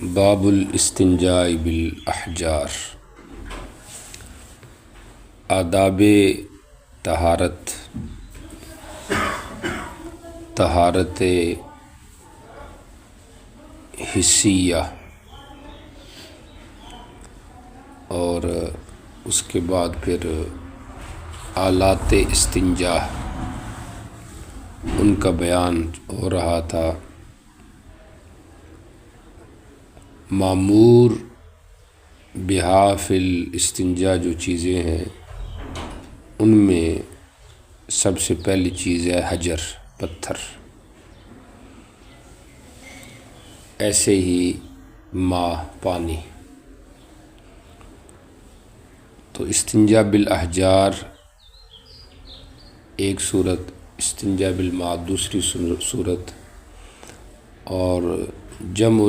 باب الاستنجاء بالاحجار، آداب طہارت، طہارت حسیہ، اور اس کے بعد پھر آلات استنجا ان کا بیان ہو رہا تھا۔ معمور بہا فی الاستنجا جو چیزیں ہیں ان میں سب سے پہلی چیز ہے حجر، پتھر، ایسے ہی ماء، پانی۔ تو استنجا بالاحجار ایک صورت، استنجا بالماء دوسری صورت، اور جمع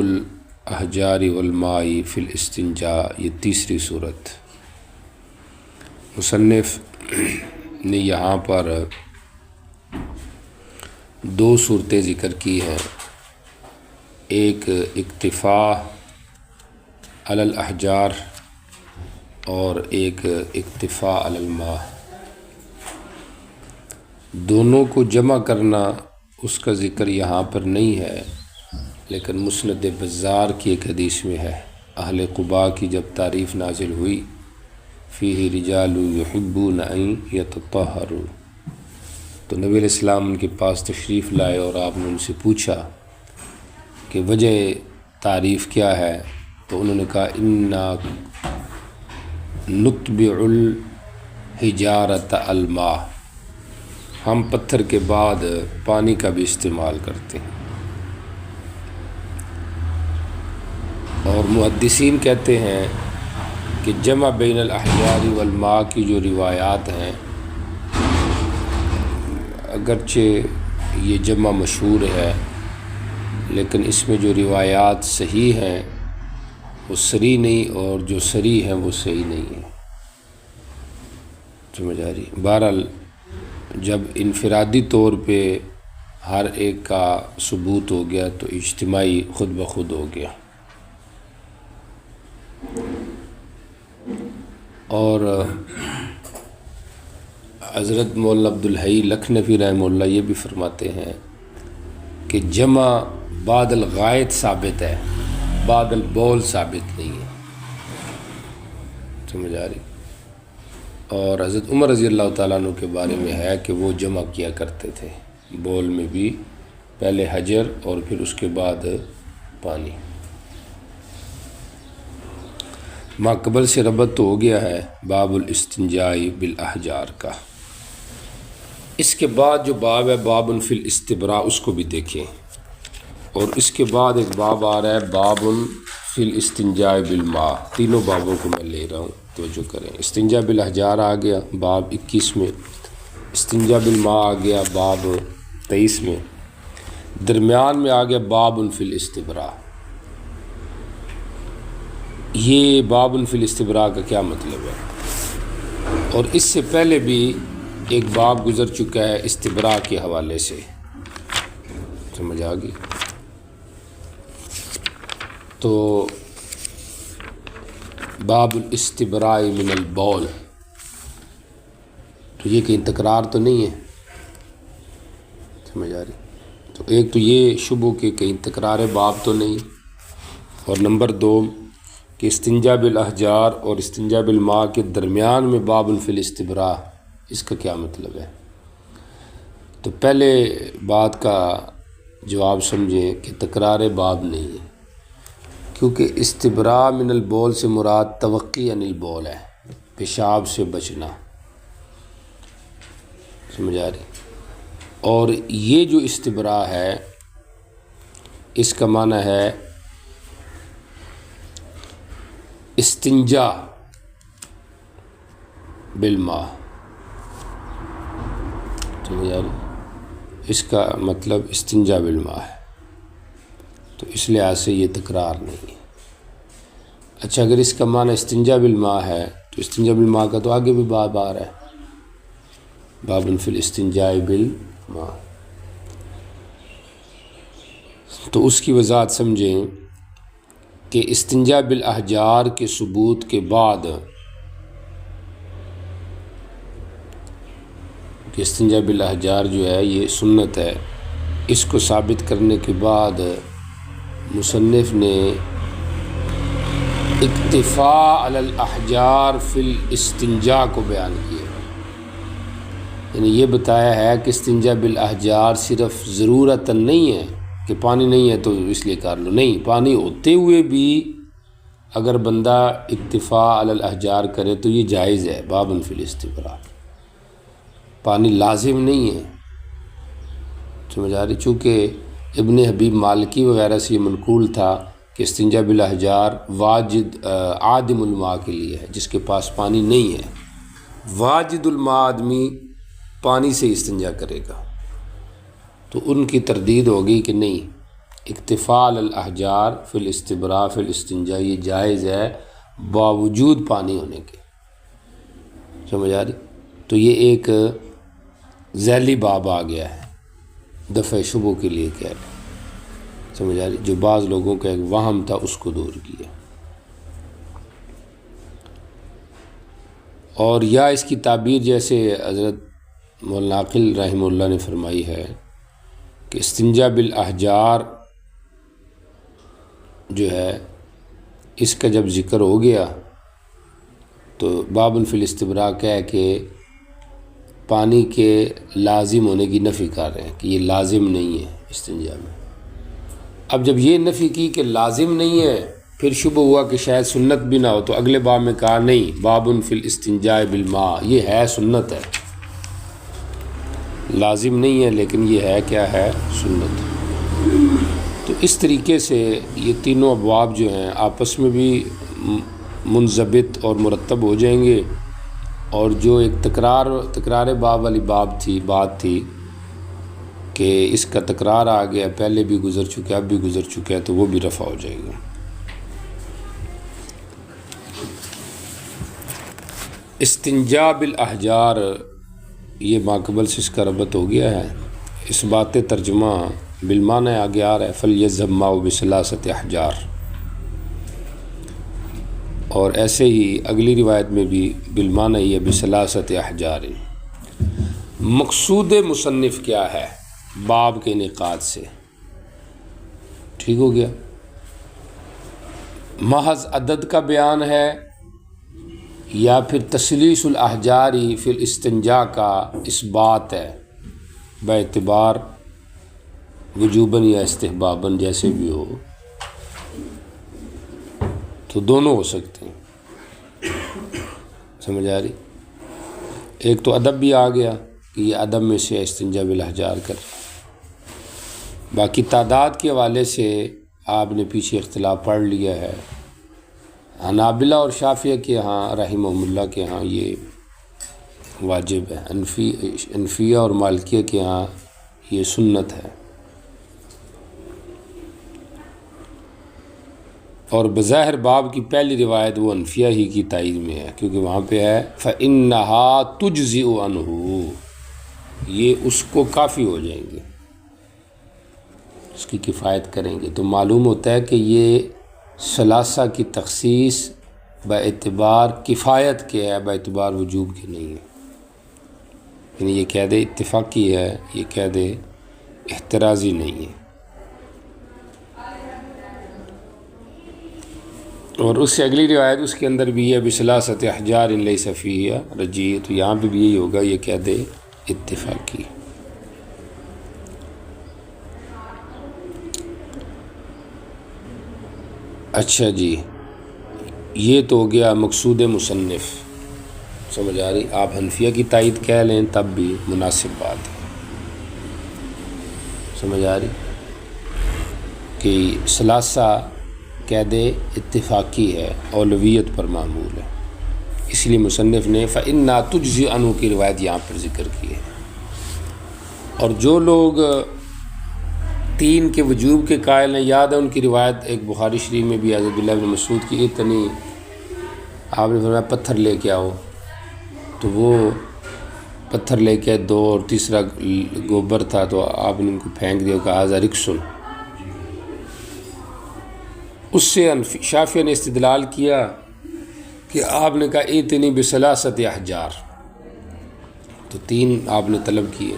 الاحجار والماء فی الاستنجاء یہ تیسری صورت۔ مصنف نے یہاں پر دو صورتیں ذکر کی ہیں، ایک اکتفاء علی الاحجار اور ایک اکتفاء علی الماء۔ دونوں کو جمع کرنا اس کا ذکر یہاں پر نہیں ہے، لیکن مسند بزار کی ایک حدیث میں ہے۔ اہل قباء کی جب تعریف نازل ہوئی، فیہ رجال یحبون ان یتطہروا، تو نبی علیہ السلام ان کے پاس تشریف لائے اور آپ نے ان سے پوچھا کہ وجہ تعریف کیا ہے، تو انہوں نے کہا انا نتبع الحجارۃ الماء، ہم پتھر کے بعد پانی کا بھی استعمال کرتے ہیں۔ اور محدثین کہتے ہیں کہ جمع بین الاحجار والماء کی جو روایات ہیں، اگرچہ یہ جمع مشہور ہے، لیکن اس میں جو روایات صحیح ہیں وہ صریح نہیں، اور جو صریح ہیں وہ صحیح نہیں ہیں۔ سمجھ آ رہی؟ بہرحال جب انفرادی طور پہ ہر ایک کا ثبوت ہو گیا تو اجتماعی خود بخود ہو گیا۔ اور حضرت مولانا عبدالحی لکھنوی رحمہ اللہ یہ بھی فرماتے ہیں کہ جمع بعد الغائط ثابت ہے، بعد البول ثابت نہیں ہے۔ سمجھ آ رہی؟ اور حضرت عمر رضی اللہ تعالیٰ عنہ کے بارے میں ہے کہ وہ جمع کیا کرتے تھے، بول میں بھی پہلے حجر اور پھر اس کے بعد پانی۔ ما قبل سے ربط تو ہو گیا ہے باب الاستنجاء بالاحجار کا۔ اس کے بعد جو باب ہے باب فی الاستبراء، اس کو بھی دیکھیں، اور اس کے بعد ایک باب آ رہا ہے باب فی الاستنجاء بالماء۔ تینوں بابوں کو میں لے رہا ہوں، توجہ کریں۔ استنجا بالاحجار آ گیا باب 21 میں، استنجا بالماء آ گیا باب 23 میں، درمیان میں آ گیا باب فی الاستبراء۔ یہ باب فی الاستبراء کا کیا مطلب ہے؟ اور اس سے پہلے بھی ایک باب گزر چکا ہے استبراء کے حوالے سے، سمجھ آ گئی؟ تو باب الاستبراء من البول، تو یہ کہیں تکرار تو نہیں ہے؟ سمجھ آ رہی؟ تو ایک تو یہ شبہ کہ کہیں تکرار باب تو نہیں، اور نمبر دو کہ استنجا بالاحجار اور استنجا بالماء کے درمیان میں باب فی الاستبراء، اس کا کیا مطلب ہے؟ تو پہلے بات کا جواب سمجھیں کہ تکرار باب نہیں ہے، کیونکہ استبراء من البول سے مراد توقی عن البول ہے، پیشاب سے بچنا۔ سمجھ آ رہی؟ اور یہ جو استبراء ہے اس کا معنی ہے استنجا بالماء۔ سمجھ آ رہی؟ اس کا مطلب استنجا بالماء ہے، تو اس لحاظ سے یہ تکرار نہیں ہے۔ اچھا، اگر اس کا معنی استنجا بالماء ہے تو استنجا بالماء کا تو آگے بھی باب آ رہا ہے، باب فی الاستنجاء بالماء۔ تو اس کی وضاحت سمجھیں کہ استنجا بالاحجار کے ثبوت کے بعد، کہ استنجا بالاحجار جو ہے یہ سنت ہے، اس کو ثابت کرنے کے بعد مصنف نے اکتفاء علی الاحجار فی الاستنجاء کو بیان کیا، یعنی یہ بتایا ہے کہ استنجا بالاحجار صرف ضرورت نہیں ہے کہ پانی نہیں ہے تو اس لیے کر لو، نہیں، پانی ہوتے ہوئے بھی اگر بندہ اکتفاء علی الاحجار کرے تو یہ جائز ہے، باب فی الاستبراء، پانی لازم نہیں ہے، سمجھ آ رہی؟ چونکہ ابن حبیب مالکی وغیرہ سے یہ منقول تھا کہ استنجا بالاحجار واجد عادم الماء کے لیے ہے، جس کے پاس پانی نہیں ہے، واجد الماء آدمی پانی سے استنجا کرے گا، تو ان کی تردید ہوگی کہ نہیں، اکتفاء علی الاحجار فی الاستبراء فی الاستنجاء یہ جائز ہے باوجود پانی ہونے کے، سمجھ آ رہی؟ تو یہ ایک ذیلی باب آ گیا ہے، دفع شبہ کے لیے کہہ رہے، سمجھ آ رہی؟ جو بعض لوگوں کا ایک وہم تھا اس کو دور کیا، اور یا اس کی تعبیر جیسے حضرت مولانا عاقل رحمہ اللہ نے فرمائی ہے کہ استنجا بالاحجار جو ہے اس کا جب ذکر ہو گیا تو باب فی الاستبراء کہہ کے پانی کے لازم ہونے کی نفی کر رہے ہیں کہ یہ لازم نہیں ہے استنجا میں۔ اب جب یہ نفی کی کہ لازم نہیں ہے، پھر شبہ ہوا کہ شاید سنت بھی نہ ہو، تو اگلے باب میں کہا نہیں، باب فی الاستنجاء بالماء، یہ ہے سنت ہے، لازم نہیں ہے لیکن یہ ہے کیا ہے، سنت۔ تو اس طریقے سے یہ تینوں ابواب جو ہیں آپس میں بھی منضبط اور مرتب ہو جائیں گے، اور جو ایک تکرار باب والی بات تھی کہ اس کا تکرار آ گیا، پہلے بھی گزر چکا اب بھی گزر چکا ہے، تو وہ بھی رفع ہو جائے گا۔ استنجا بالاحجار یہ ماقبل سے اس کا ربط ہو گیا ہے، اس بات ترجمہ بالمعنی آگے آ رہا ہے، فَلْيَذْهَبْ مَعُ بِثَلَاثَةِ أَحْجَارٍ، اور ایسے ہی اگلی روایت میں بھی بالمعنی ہی ہے بِثَلَاثَةِ أَحْجَارٍ۔ مقصود مصنف کیا ہے باب کے انعقاد سے؟ ٹھیک ہو گیا، محض عدد کا بیان ہے یا پھر تثلیث الاحجاری فی الاستنجاء کا اس بات ہے، باعتبار وجوباً یا استحباباً جیسے بھی ہو، تو دونوں ہو سکتے ہیں، سمجھ آ رہی؟ ایک تو ادب بھی آ گیا کہ یہ ادب میں سے استنجا بالاحجار کر، باقی تعداد کے حوالے سے آپ نے پیچھے اختلاف پڑھ لیا ہے، حنابلہ اور شافعیہ کے ہاں رحمہم اللہ کے ہاں یہ واجب ہے، حنفیہ اور مالکیہ کے ہاں یہ سنت ہے، اور بظاہر باب کی پہلی روایت وہ حنفیہ ہی کی تائید میں ہے، کیونکہ وہاں پہ ہے فَإِنَّهَا تُجْزِئُ عَنْهُ، یہ اس کو کافی ہو جائیں گے، اس کی کفایت کریں گے۔ تو معلوم ہوتا ہے کہ یہ ثلاثہ کی تخصیص باعتبار کفایت کے ہے، باعتبار وجوب کے نہیں ہے، یعنی یہ قید اتفاقی ہے، یہ قید احترازی نہیں ہے۔ اور اس سے اگلی روایت اس کے اندر بھی ہے بِثَلَاثَةِ أَحْجَارٍ لَيْسَ فِيهَا رَجِيٌّ، تو یہاں پہ بھی یہی ہوگا، یہ قید اتفاقی۔ اچھا جی، یہ تو ہو گیا مقصود مصنف، سمجھ آ رہی؟ آپ حنفیہ کی تائید کہہ لیں تب بھی مناسب بات ہے، سمجھ آ رہی؟ کہ ثلاثہ قید اتفاقی ہے، اولویت پر معمول ہے، اس لیے مصنف نے فَإِنَّا تُجْزِئُ عَنْهُ کی روایت یہاں پر ذکر کی ہے۔ اور جو لوگ تین کے وجوب کے قائل ہیں، یاد ہے ان کی روایت ایک بخاری شریف میں بھی حضرت عبداللہ بن مسعود کی، اتنی آپ نے فرمایا پتھر لے کے آؤ، تو وہ پتھر لے کے دو، اور تیسرا گوبر تھا تو آپ نے ان کو پھینک دیا، کہا ذا رکسن، اس سے شافعی نے استدلال کیا کہ آپ نے کہا ایتنی بثلاثت احجار، تو 3 آپ نے طلب کیے.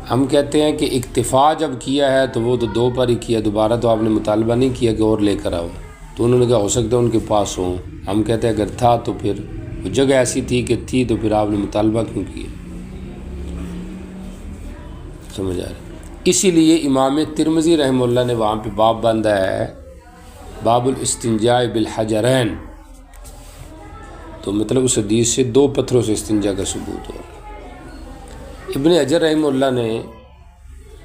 ہم کہتے ہیں کہ اکتفا جب کیا ہے تو وہ تو 2 پر ہی کیا، دوبارہ تو آپ نے مطالبہ نہیں کیا کہ اور لے کر آؤ. تو انہوں نے کہا ہو سکتا ہے ان کے پاس ہوں. ہم کہتے ہیں اگر تھا تو پھر وہ جگہ ایسی تھی کہ تھی تو پھر آپ نے مطالبہ کیوں کیا؟ سمجھ آ رہی؟ اسی لیے امام ترمذی رحمہ اللہ نے وہاں پہ باب باندھا ہے باب الاستنجاء بالحجرین، تو مطلب اس حدیث سے 2 پتھروں سے استنجا کا ثبوت ہو. ابن حجر رحمہ اللہ نے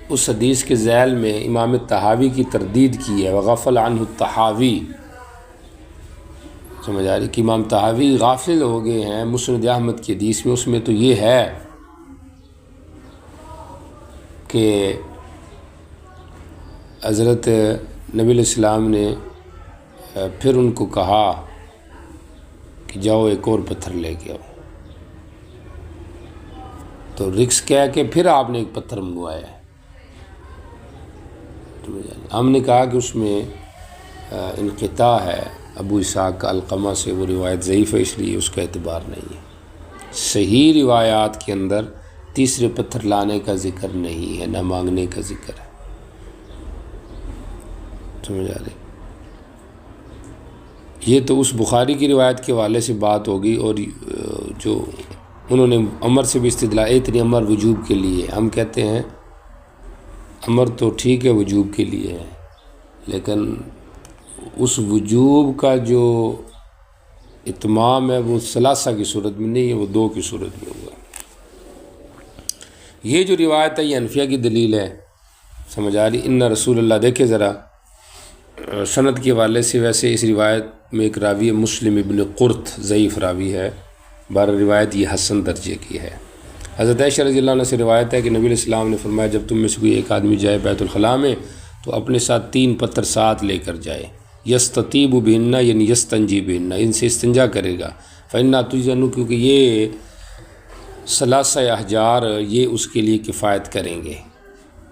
اس حدیث کے ذیل میں امام طحاوی کی تردید کی ہے، وغفل عنہ الطحاوی. سمجھ آ رہی کہ امام طحاوی غافل ہو گئے ہیں مسند احمد کی حدیث میں. اس میں تو یہ ہے کہ حضرت نبی علیہ السلام نے پھر ان کو کہا کہ جاؤ ایک اور پتھر لے کے آؤ، تو رکس کہہ کے پھر آپ نے ایک پتھر منگوایا ہے. ہم نے کہا کہ اس میں انقطاع ہے ابو اسحاق کا علقمہ سے، وہ روایت ضعیف ہے اس لیے اس کا اعتبار نہیں ہے. صحیح روایات کے اندر تیسرے پتھر لانے کا ذکر نہیں ہے، نہ مانگنے کا ذکر ہے. سمجھ آ رہی؟ یہ تو اس بخاری کی روایت کے حوالے سے بات ہوگی، اور جو انہوں نے عمر سے بھی استدلال اتنی امر وجوب کے لیے. ہم کہتے ہیں امر تو ٹھیک ہے وجوب کے لیے ہے، لیکن اس وجوب کا جو اتمام ہے وہ ثلاثہ کی صورت میں نہیں ہے، وہ 2 کی صورت میں ہوگا. یہ جو روایت ہے یہ حنفیہ کی دلیل ہے. سمجھ آ رہی؟ ان رسول اللہ، دیکھے ذرا سند کے حوالے سے ویسے اس روایت میں ایک راوی ہے مسلم ابن قرط، ضعیف راوی ہے، بہر روایت یہ حسن درجے کی ہے. حضرت عائشہ رضی اللہ عنہ سے روایت ہے کہ نبی علیہ السلام نے فرمایا جب تم میں سے کوئی ایک آدمی جائے بیت الخلاء میں تو اپنے ساتھ 3 پتھر ساتھ لے کر جائے، یستطیب بہن یعنی یستنجی بہن، ان سے استنجا کرے گا. فإنّا تجزن، کیونکہ یہ ثلاثہ احجار یہ اس کے لیے کفایت کریں گے.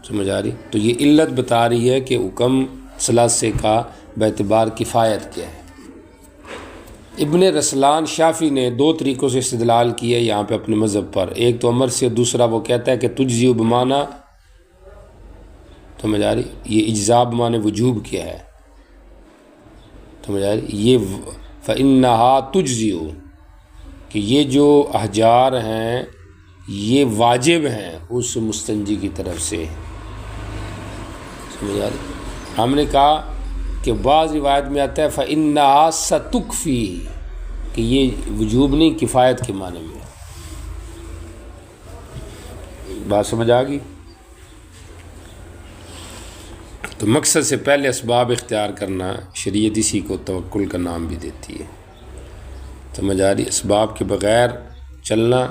سمجھ آ رہی؟ تو یہ علت بتا رہی ہے کہ حکم ثلاثے کا باعتبار کفایت کیا ہے. ابن رسلان شافعی نے 2 طریقوں سے استدلال کیا یہاں پہ اپنے مذہب پر. ایک تو عمر سے، دوسرا وہ کہتا ہے کہ تجزی بمعنی، سمجھ آ رہی؟ یہ اجزاء بمعنی وجوب کیا ہے. سمجھ آ رہی؟ یہ فإنہا تجزی، کہ یہ جو احجار ہیں یہ واجب ہیں اس مستنجی کی طرف سے. سمجھ آ رہی؟ ہم نے کہا کہ بعض روایت میں آتا ہے فإنہا ستکفی، کہ یہ وجوب نہیں کفایت کے معنی میں. بات سمجھ آ گئی؟ تو مقصد سے پہلے اسباب اختیار کرنا شریعت اسی کو توکل کا نام بھی دیتی ہے. سمجھ آ رہی؟ اسباب کے بغیر چلنا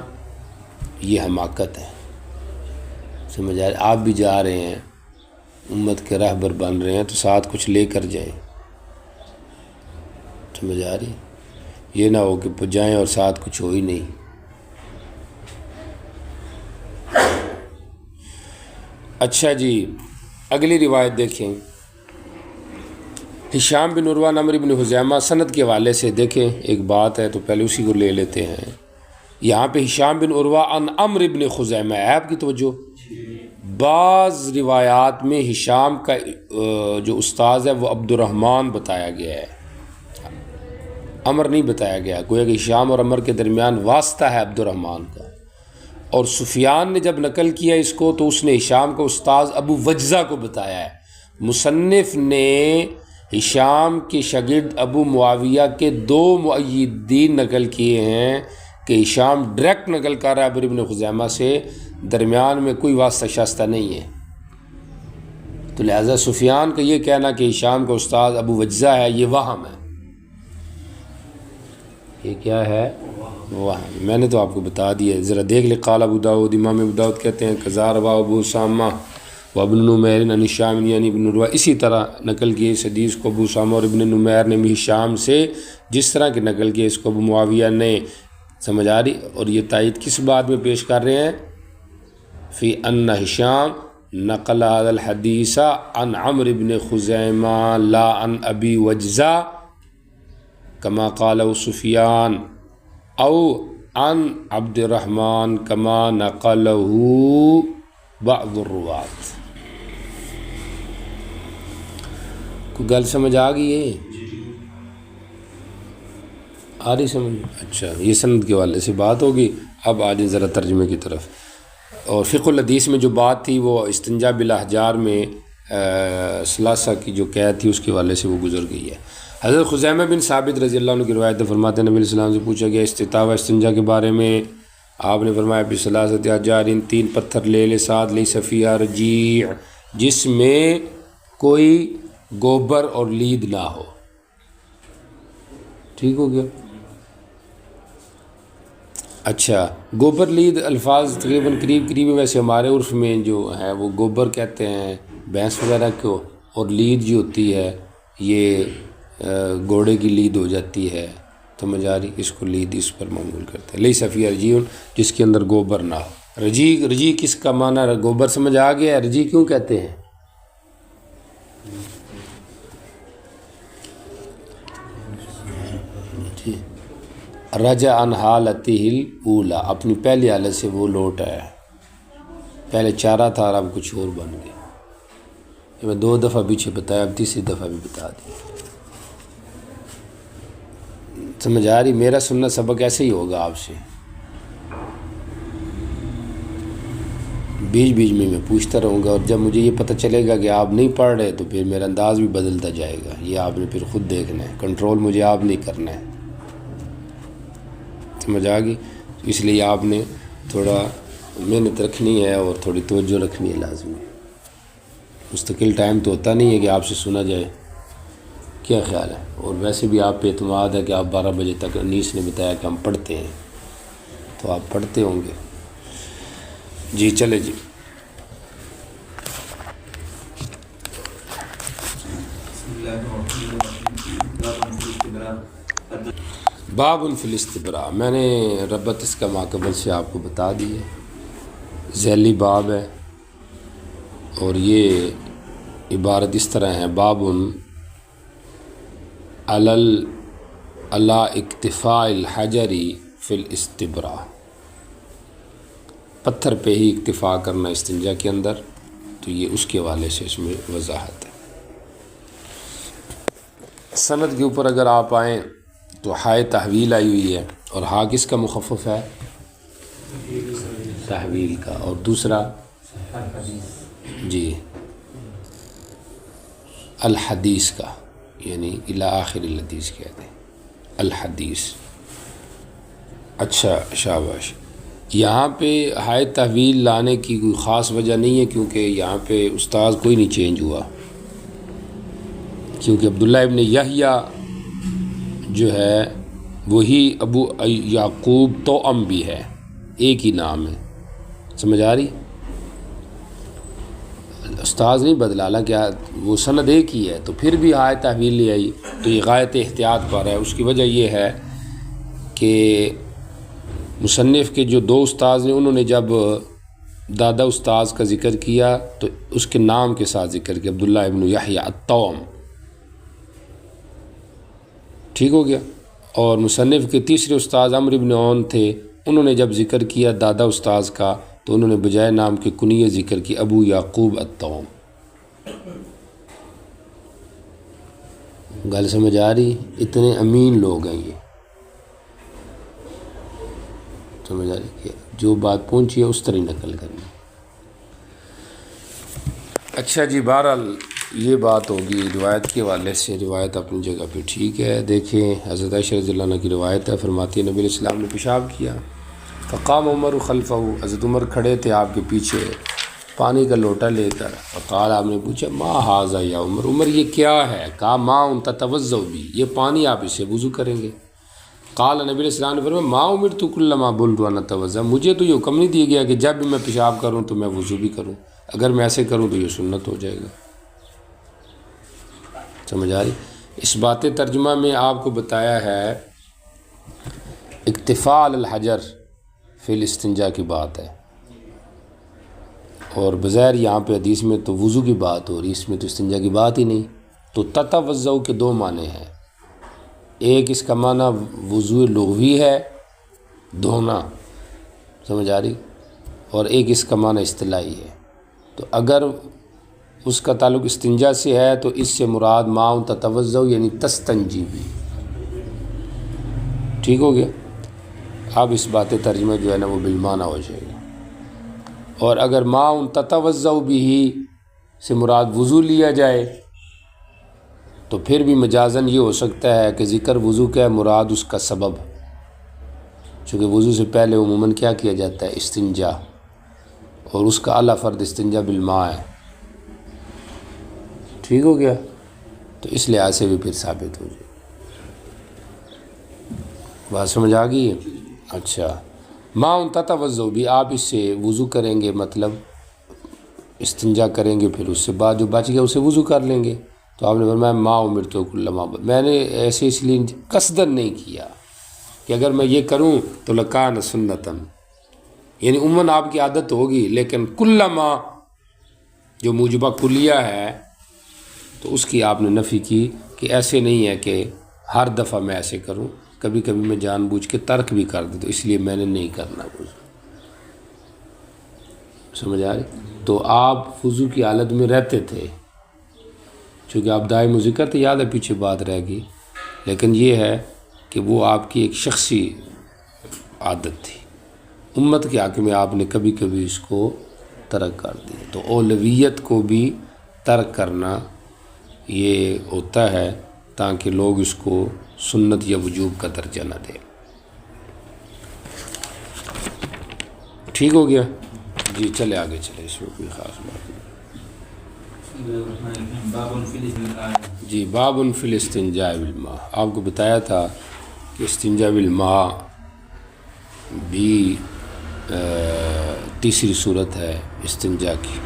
یہ حماقت ہے. سمجھ آ رہی؟ آپ بھی جا رہے ہیں، امت کے رہبر بن رہے ہیں تو ساتھ کچھ لے کر جائیں. سمجھ آ رہی؟ یہ نہ ہو کہ جائیں اور ساتھ کچھ ہو ہی نہیں. اچھا جی، اگلی روایت دیکھیں. ہشام بن عروہ عمرو بن خزیمہ، سند کے حوالے سے دیکھیں ایک بات ہے تو پہلے اسی کو لے لیتے ہیں. یہاں پہ ہشام بن عروہ عن عمرو بن خزیمہ ہے. آپ کی توجہ، بعض روایات میں ہشام کا جو استاذ ہے وہ عبد الرحمن بتایا گیا ہے، عمر نہیں بتایا گیا. گویا کہ ہشام اور عمر کے درمیان واسطہ ہے عبد الرحمن کا. اور سفیان نے جب نقل کیا اس کو تو اس نے ہشام کو استاذ ابو وجزہ کو بتایا ہے. مصنف نے ہشام کے شاگرد ابو معاویہ کے 2 مؤیدین نقل کیے ہیں کہ ہشام ڈائریکٹ نقل کر رہا ہے عمرو بن خزیمہ سے، درمیان میں کوئی واسطہ شاستہ نہیں ہے. تو لہذا سفیان کا یہ کہنا کہ ہشام کا استاذ ابو وجزہ ہے یہ وہم ہے. یہ کیا ہے؟ وہم. میں نے تو آپ کو بتا دیا، ذرا دیکھ لیں. قال ابو داؤد، امام ابو داؤد کہتے ہیں کذا روى ابو اسامہ و ابن نمیر عن ہشام یعنی ابن عروہ، اسی طرح نقل کیے اس حدیث کو ابو اسامہ اور ابن نمیر نے بھی ہشام سے، جس طرح کہ نقل کیے اس کو ابو معاویہ نے. سمجھ آ رہی؟ اور یہ تائید کس بات میں پیش کر رہے ہیں؟ فی ان ہشام نقل هذا الحديث عن عمرو بن خزيمة لا عن أبي وجزة كما قاله سفيان أو عن عبد الرحمن كما نقله بعض الرواة. کوئی گل سمجھ آ گئی ہے؟ آ رہی سمجھ؟ اچھا، یہ سند کے والے سے بات ہوگی. اب آ جائیں ذرا ترجمے کی طرف. اور فقہ الحدیث میں جو بات تھی وہ استنجا بالاحجار میں ثلاثہ کی جو قید تھی اس کے حوالے سے وہ گزر گئی ہے. حضرت خزیمہ بن ثابت رضی اللہ عنہ کی روایت فرماتے ہیں نبی علیہ السلام سے پوچھا گیا استطاع استنجا کے بارے میں. آپ نے فرمایا بثلاثۃ احجار، ان 3 پتھر لے لے ساتھ لیس فیہا رجیع، جس میں کوئی گوبر اور لید نہ ہو. ٹھیک ہو گیا؟ اچھا، گوبر لید الفاظ تقریباً قریب ویسے ہمارے عرف میں جو ہے وہ گوبر کہتے ہیں بھینس وغیرہ کو، اور لید جو ہوتی ہے یہ گھوڑے کی لید ہو جاتی ہے. سمجھ آ رہی؟ اس کو لید اس پر معمول کرتے ہیں. لیس فیہا رجیع، جس کے اندر گوبر نہ ہو. رجیع کس کا معنی؟ گوبر سمجھ آ گیا ہے. رجیع کیوں کہتے ہیں؟ رجع عن حالتہ الاولی، اپنی پہلی حالت سے وہ لوٹ آیا. پہلے چارہ تھا اور اب کچھ اور بن گیا. یہ میں 2 دفعہ پیچھے بتایا، اب تیسری دفعہ بھی بتا دیا. سمجھ آ رہی؟ میرا سننا سبق ایسے ہی ہوگا آپ سے. بیچ میں پوچھتا رہوں گا، اور جب مجھے یہ پتہ چلے گا کہ آپ نہیں پڑھ رہے تو پھر میرا انداز بھی بدلتا جائے گا. یہ آپ نے پھر خود دیکھنا ہے، کنٹرول مجھے آپ نہیں کرنا ہے. سمجھ آ گئی؟ اس لیے آپ نے تھوڑا محنت رکھنی ہے اور تھوڑی توجہ رکھنی ہے لازمی. مستقل ٹائم تو ہوتا نہیں ہے کہ آپ سے سنا جائے. کیا خیال ہے؟ اور ویسے بھی آپ پہ اعتماد ہے کہ آپ 12 بجے تک، انیس نے بتایا کہ ہم پڑھتے ہیں تو آپ پڑھتے ہوں گے. جی چلے جی. باب فی الاستبراء، میں نے ربط اس کا ماقبل سے آپ کو بتا دی ہے. ذیلی باب ہے اور یہ عبارت اس طرح ہے: باب علی اکتفاء الحجر فی الاستبراء، پتھر پہ ہی اکتفا کرنا استنجا کے اندر. تو یہ اس کے حوالے سے اس میں وضاحت ہے. سند کے اوپر اگر آپ آئیں تو ہائے تحویل آئی ہوئی ہے، اور ہا کس کا مخفف ہے؟ تحویل کا. اور دوسرا جی الحدیث کا، یعنی الی آخر الحدیث کہتے ہیں الحدیث. اچھا شاباش. یہاں پہ ہائے تحویل لانے کی کوئی خاص وجہ نہیں ہے، کیونکہ یہاں پہ استاذ کوئی نہیں چینج ہوا. کیونکہ عبداللہ ابن یحییٰ جو ہے وہی ابو یعقوب توأم بھی ہے، ایک ہی نام ہے. سمجھ آ رہی؟ استاذ نہیں بدلا، حالانکہ وہ سند ایک ہی ہے. تو پھر بھی ہائے تحویل لے آئی تو یہ غایت احتیاط پر ہے. اس کی وجہ یہ ہے کہ مصنف کے جو 2 استاذ ہیں انہوں نے جب دادا استاذ کا ذکر کیا تو اس کے نام کے ساتھ ذکر کیا، عبداللہ ابن یحییٰ التوأم. ٹھیک ہو گیا؟ اور مصنف کے تیسرے استاذ عمرو بن عون تھے، انہوں نے جب ذکر کیا دادا استاذ کا تو انہوں نے بجائے نام کے کنیہ ذکر کی ابو یعقوب التوأم. گل سمجھ آ رہی؟ اتنے امین لوگ ہیں یہ. سمجھ آ رہی کہ جو بات پہنچی ہے اس طرح نقل کرنی. اچھا جی، بہرحال یہ بات ہوگی روایت کے حوالے سے. روایت اپنی جگہ پہ ٹھیک ہے. دیکھیں حضرت عائشہ رضی اللہ عنہ کی روایت ہے، فرماتی ہے نبی علیہ السلام نے پیشاب کیا، فقام عمر خلفہ، حضرت عمر کھڑے تھے آپ کے پیچھے پانی کا لوٹا لے کر. فقال، آپ نے پوچھا ما ھذا یا عمر، عمر یہ کیا ہے؟ کہا ماء تتوضؤ بھی، یہ پانی آپ اسے وضو کریں گے. قال، نبی علیہ السلام نے فرمایا ما امرت کلما بلت ان اتوضا، مجھے تو یہ حکم نہیں دیا گیا کہ جب بھی میں پیشاب کروں تو میں وضو بھی کروں. اگر میں ایسے کروں تو یہ سنت ہو جائے گا. سمجھ آ رہی؟ اس بات ترجمہ میں آپ کو بتایا ہے اکتفاء علی الحجر فی الاستنجا کی بات ہے. اور بظاہر یہاں پہ حدیث میں تو وضو کی بات ہو رہی، اس میں تو استنجا کی بات ہی نہیں۔ تو تتوضؤ کے دو معنی ہیں، ایک اس کا معنی وضو لغوی ہے دھونا، سمجھ آ رہی، اور ایک اس کا معنی اصطلاحی ہے۔ تو اگر اس کا تعلق استنجا سے ہے تو اس سے مراد ماء تتوضؤ یعنی تستنجی بھی، ٹھیک ہو گیا۔ اب اس بات ترجمہ جو ہے نا وہ بالمعنی ہو جائے گا۔ اور اگر ماء تتوضؤ بھی سے مراد وضو لیا جائے تو پھر بھی مجازاً یہ ہو سکتا ہے کہ ذکر وضو کا مراد اس کا سبب، چونکہ وضو سے پہلے عموماً کیا کیا جاتا ہے؟ استنجا، اور اس کا اعلیٰ فرد استنجا بالماء ہے، ٹھیک ہو گیا۔ تو اس لحاظ سے بھی پھر ثابت ہو جائے، بات سمجھ آ گئی ہے؟ اچھا، ماء تتوضؤ بھی آپ اس سے وضو کریں گے، مطلب استنجا کریں گے، پھر اس سے بعد جو بچ گیا اسے وضو کر لیں گے۔ تو آپ نے فرمایا ماء امرت کل ماء، میں نے ایسے اس لیے قصداً نہیں کیا کہ اگر میں یہ کروں تو لکان سنتاً، یعنی عموماً آپ کی عادت ہوگی، لیکن کل ماء جو موجبہ کلیہ ہے تو اس کی آپ نے نفی کی کہ ایسے نہیں ہے کہ ہر دفعہ میں ایسے کروں، کبھی کبھی میں جان بوجھ کے ترک بھی کر دوں، تو اس لیے میں نے نہیں کرنا وضو، سمجھ آ رہی؟ تو آپ وضو کی حالت میں رہتے تھے، چونکہ آپ دائم ذکر تھے، یاد ہے پیچھے بات رہ گئی، لیکن یہ ہے کہ وہ آپ کی ایک شخصی عادت تھی، امت کے حق میں آپ نے کبھی کبھی اس کو ترک کر دیا۔ تو اولویت کو بھی ترک کرنا یہ ہوتا ہے تاکہ لوگ اس کو سنت یا وجوب کا درجہ نہ دیں، ٹھیک ہو گیا جی۔ چلے آگے چلے، اس میں کوئی خاص بات نہیں جی۔ باب فی الاستنجاء بالماء، آپ کو بتایا تھا کہ استنجاء بالماء بھی تیسری صورت ہے استنجاء کی،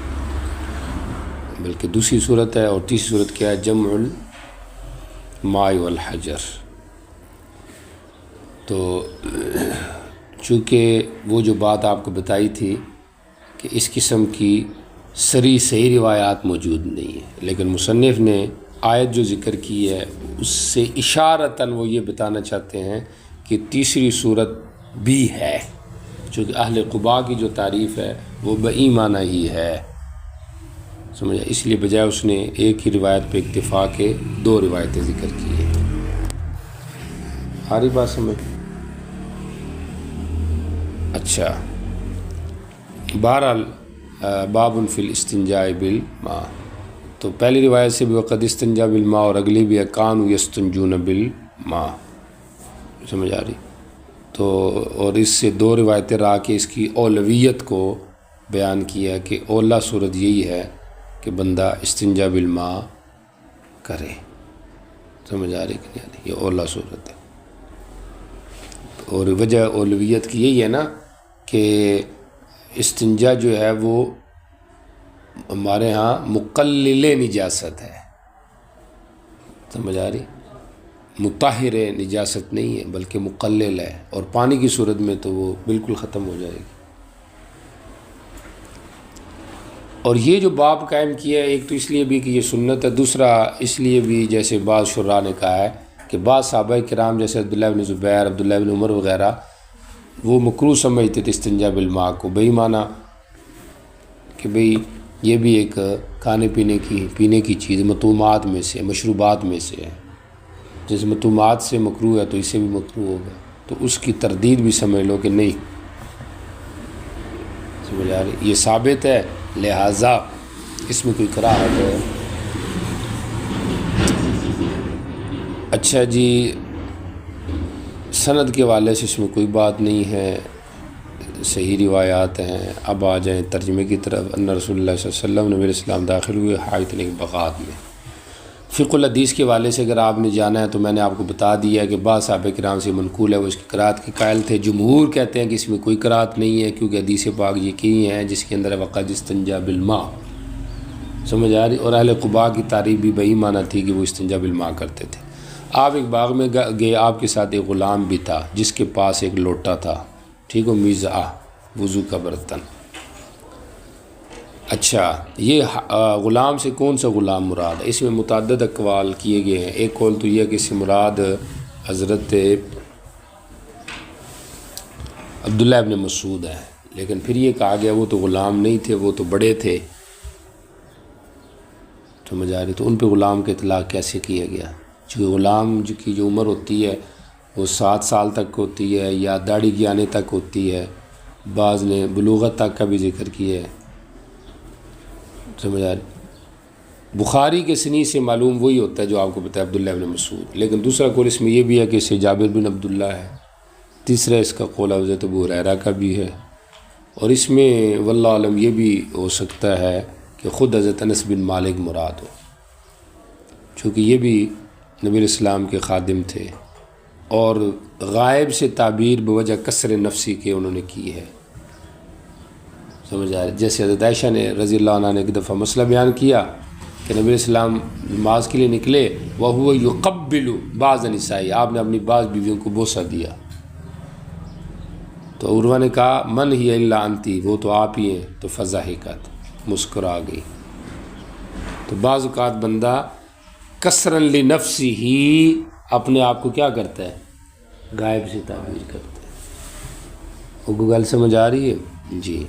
بلکہ دوسری صورت ہے، اور تیسری صورت کیا ہے؟ جمع الماء والحجر۔ تو چونکہ وہ جو بات آپ کو بتائی تھی کہ اس قسم کی صحیح روایات موجود نہیں ہیں، لیکن مصنف نے آیت جو ذکر کی ہے اس سے اشارتاً وہ یہ بتانا چاہتے ہیں کہ تیسری صورت بھی ہے، چونکہ اہل قباء کی جو تعریف ہے وہ بایمانہ ہی ہے، سمجھا؟ اس لیے بجائے اس نے ایک ہی روایت پہ اکتفا کے دو روایتیں ذکر کی ہیں۔ ہماری بات سمجھ؟ اچھا، بہرحال باب فی الاستنجاء بالماء، تو پہلی روایت سے بھی وقد استنجا بالماء، اور اگلی بھی کانوا یستنجون بالماء، سمجھ آ رہی؟ تو اور اس سے دو روایتیں را کے اس کی اولویت کو بیان کیا کہ اولا صورت یہی ہے کہ بندہ استنجا بالماء کرے، سمجھ آ رہی کہ نہیں؟ یہ اولا صورت ہے، اور وجہ اولویت کی یہی ہے نا کہ استنجا جو ہے وہ ہمارے ہاں مقلل نجاست ہے، سمجھ آ رہی؟ مطہر نجاست نہیں ہے بلکہ مقلل ہے، اور پانی کی صورت میں تو وہ بالکل ختم ہو جائے گی۔ اور یہ جو باب قائم کیا ہے، ایک تو اس لیے بھی کہ یہ سنت ہے، دوسرا اس لیے بھی جیسے بعض شراح نے کہا ہے کہ بعض صحابہ کرام جیسے عبداللہ بن زبیر، عبداللہ بن عمر وغیرہ وہ مکروہ سمجھتے تھے استنجا بالماء کو، بے معنی کہ بھئی یہ بھی ایک کھانے پینے کی چیز مطعومات میں سے، مشروبات میں سے ہے، جیسے مطعومات سے مکروہ ہے تو اسے بھی مکروہ ہوگا، تو اس کی تردید بھی سمجھ لو کہ نہیں، سمجھ آ رہی؟ یہ ثابت ہے، لہٰذا اس میں کوئی کراہت ہے۔ اچھا جی، سند کے حوالے سے اس میں کوئی بات نہیں ہے، صحیح روایات ہیں۔ اب آ جائیں ترجمے کی طرف۔ ان رسول اللہ صلی اللہ علیہ وسلم نبی اسلام داخل ہوئے حائط بغداد میں۔ فقہ الحدیث کے حوالے سے اگر آپ نے جانا ہے تو میں نے آپ کو بتا دیا کہ بعض صحابہ کرام سے منقول ہے وہ اس کی قرات کے قائل تھے، جمہور کہتے ہیں کہ اس میں کوئی قرات نہیں ہے کیونکہ حدیث پاک یقینی ہے جس کے اندر وقد استنجا بالماء، سمجھ آ رہی؟ اور اہل قباء کی تعریف بھی بہی معنی تھی کہ وہ استنجا بالماء کرتے تھے۔ آپ ایک باغ میں گئے، آپ کے ساتھ ایک غلام بھی تھا جس کے پاس ایک لوٹا تھا، ٹھیک ہو، میزہ وضو کا برتن، اچھا، یہ غلام سے کون سا غلام مراد ہے؟ اس میں متعدد اقوال کیے گئے ہیں۔ ایک قول تو یہ کہ اس سے مراد حضرت عبداللہ ابن مسعود ہے، لیکن پھر یہ کہا گیا وہ تو غلام نہیں تھے، وہ تو بڑے تھے، سمجھ آ رہی؟ تو ان پہ غلام کا اطلاق کیسے کیا گیا؟ چونکہ غلام کی جو عمر ہوتی ہے وہ 7 سال تک ہوتی ہے یا داڑھی کے آنے تک ہوتی ہے، بعض نے بلوغت تک کا بھی ذکر کیا ہے، سمجھ آ رہی؟ بخاری کے سنی سے معلوم وہی ہوتا ہے جو آپ کو پتہ ہے، عبداللہ ابن مسعود، لیکن دوسرا قول اس میں یہ بھی ہے کہ اسے جابر بن عبداللہ ہے، تیسرا اس کا قول حضرت ابو ہریرہ کا بھی ہے، اور اس میں واللہ عالم یہ بھی ہو سکتا ہے کہ خود حضرت انس بن مالک مراد ہو، چونکہ یہ بھی نبی الاسلام کے خادم تھے اور غائب سے تعبیر بوجہ کسر نفسی کے انہوں نے کی ہے، سمجھ آ رہی؟ جیسے حضرت عائشہ نے رضی اللہ عنہ نے ایک دفعہ مسئلہ بیان کیا کہ نبی الاسلام نماز کے لیے نکلے، وَهُوَ يُقَبِّلُ بَعْضَ نِسَائِهِ، آپ نے اپنی بعض بیویوں کو بوسہ دیا، تو عروہ نے کہا من ہی الا انتی، وہ تو آپ ہی ہیں، تو فضحکت، مسکرا گئی۔ تو بعض اوقات بندہ کسرن لنفسی ہی اپنے آپ کو کیا کرتا ہے؟ غائب سے تعبیر کرتا ہے۔ وہ گل سمجھ آ رہی ہے؟ جی۔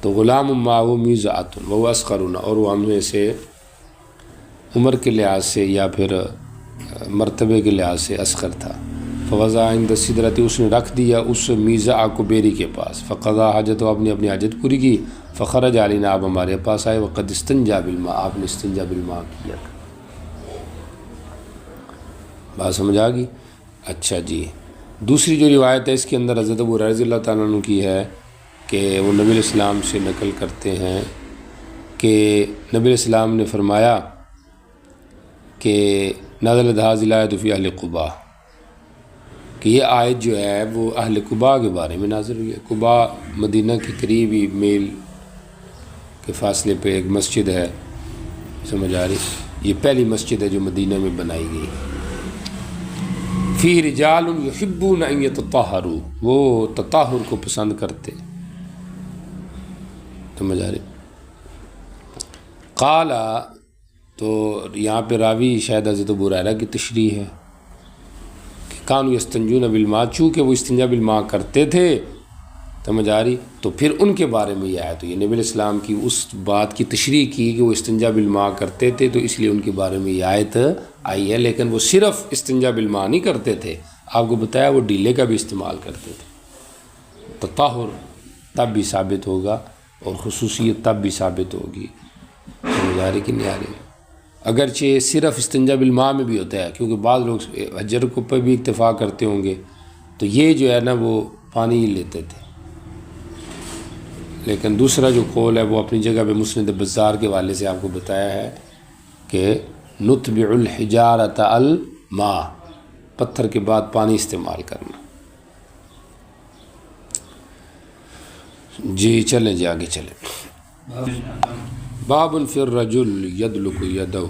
تو غلام معه میزۃ وهو اصغرنا، اور وہ ہم میں سے عمر کے لحاظ سے یا پھر مرتبے کے لحاظ سے اصغر تھا، فوضع عند السدرۃ، اس نے رکھ دیا اس میزہ کو بیری کے پاس، فقضا حاجت، وہ اپنی حاجت پوری کی، فخرج علینا، آپ ہمارے پاس آئے، وقد استنجا بالماء، آپ نے استنجا بالماء کیا تھا۔ بات سمجھ آ گئی؟ اچھا جی، دوسری جو روایت ہے اس کے اندر حضرت ابو ہریرہ رضی اللہ تعالیٰ عنہ کی ہے کہ وہ نبی علیہ السلام سے نقل کرتے ہیں کہ نبی علیہ السلام نے فرمایا کہ نازلت ھذہ الآیۃ فی اہل قباء، کہ یہ آیت جو ہے وہ اہل قباء کے بارے میں نازل ہوئی ہے۔ قباء مدینہ کے قریب ہی میل کے فاصلے پہ ایک مسجد ہے، سمجھ آ رہی؟ یہ پہلی مسجد ہے جو مدینہ میں بنائی گئی۔ فی رجال یحبون ان یتطہروا، وہ تطہر کو پسند کرتے، سمجھ آ رہی؟ قال، تو یہاں پہ راوی شاید حضرت ابو ہریرہ کی تشریح ہے کہ کانوا یستنجون بالماء، چونکہ وہ استنجا بالماء کرتے تھے، سمجھ آ رہی؟ تو پھر ان کے بارے میں یہ آیا، تو یہ نبی علیہ السلام کی اس بات کی تشریح کی کہ وہ استنجا بالماء کرتے تھے، تو اس لیے ان کے بارے میں یہ آیت آئی ہے، لیکن وہ صرف استنجا بالماء نہیں کرتے تھے، آپ کو بتایا وہ ڈیلے کا بھی استعمال کرتے تھے۔ تطہر تب بھی ثابت ہوگا اور خصوصیت تب بھی ثابت ہوگی، سمجھ آ رہی کہ نہیں آ رہی؟ اگرچہ صرف استنجا بالماء میں بھی ہوتا ہے، کیونکہ بعض لوگ حجر کو پہ بھی اکتفا کرتے ہوں گے، تو یہ جو ہے نا وہ پانی ہی لیتے تھے، لیکن دوسرا جو قول ہے وہ اپنی جگہ پہ مسند بزار کے والے سے آپ کو بتایا ہے کہ نتبع الحجارۃ الماء، پتھر کے بعد پانی استعمال کرنا۔ جی چلیں جی آگے چلیں۔ باب فی الرجل یدلک یدہ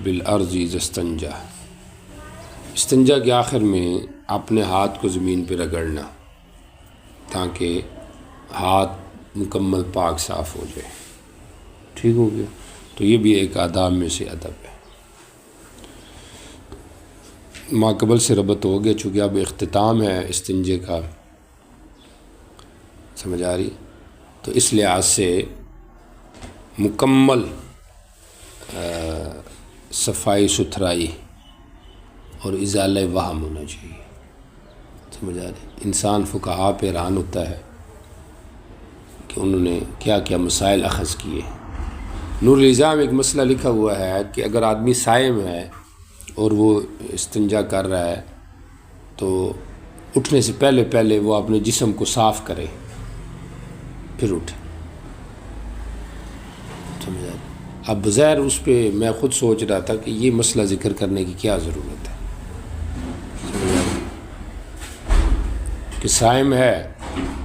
بالارض اذا استنجا، استنجا کے آخر میں اپنے ہاتھ کو زمین پہ رگڑنا تاکہ ہاتھ مکمل پاک صاف ہو جائے، ٹھیک ہو گیا؟ تو یہ بھی ایک آداب میں سے ادب ہے۔ ما قبل سے ربط ہو گیا، چونکہ اب اختتام ہے استنجے کا، سمجھ آ رہی؟ تو اس لحاظ سے مکمل صفائی ستھرائی اور ازالہ وہم ہونا چاہیے، سمجھ آ رہی؟ انسان فقہا پہ حیران ہوتا ہے کہ انہوں نے کیا کیا مسائل اخذ کیے۔ نور الالزام ایک مسئلہ لکھا ہوا ہے کہ اگر آدمی صائم ہے اور وہ استنجا کر رہا ہے تو اٹھنے سے پہلے پہلے وہ اپنے جسم کو صاف کرے پھر اٹھے، سمجھ آ رہی؟ اب بظاہر اس پہ میں خود سوچ رہا تھا کہ یہ مسئلہ ذکر کرنے کی کیا ضرورت ہے، سمجھ آ رہی؟ کہ صائم ہے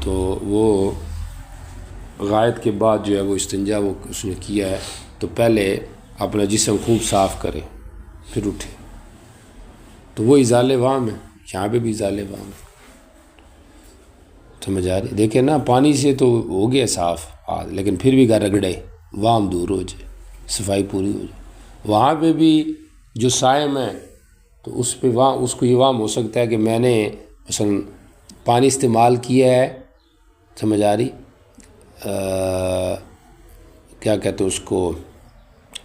تو وہ غائط کے بعد جو ہے وہ استنجا وہ اس نے کیا ہے تو پہلے اپنا جسم خوب صاف کرے پھر اٹھے، تو وہ ازالہ وام ہے، یہاں پہ بھی ازالہ وام ہے، سمجھ آ رہی؟ دیکھیں نا، پانی سے تو ہو گیا صاف، ہاتھ، لیکن پھر بھی گھر رگڑے وام دور ہو جائے، صفائی پوری ہو جائے۔ وہاں پہ بھی جو صائم ہے تو اس پہ وہاں اس کو یہ وام ہو سکتا ہے کہ میں نے مثلا پانی استعمال کیا ہے، سمجھ آ رہی، کیا کہتے ہیں اس کو،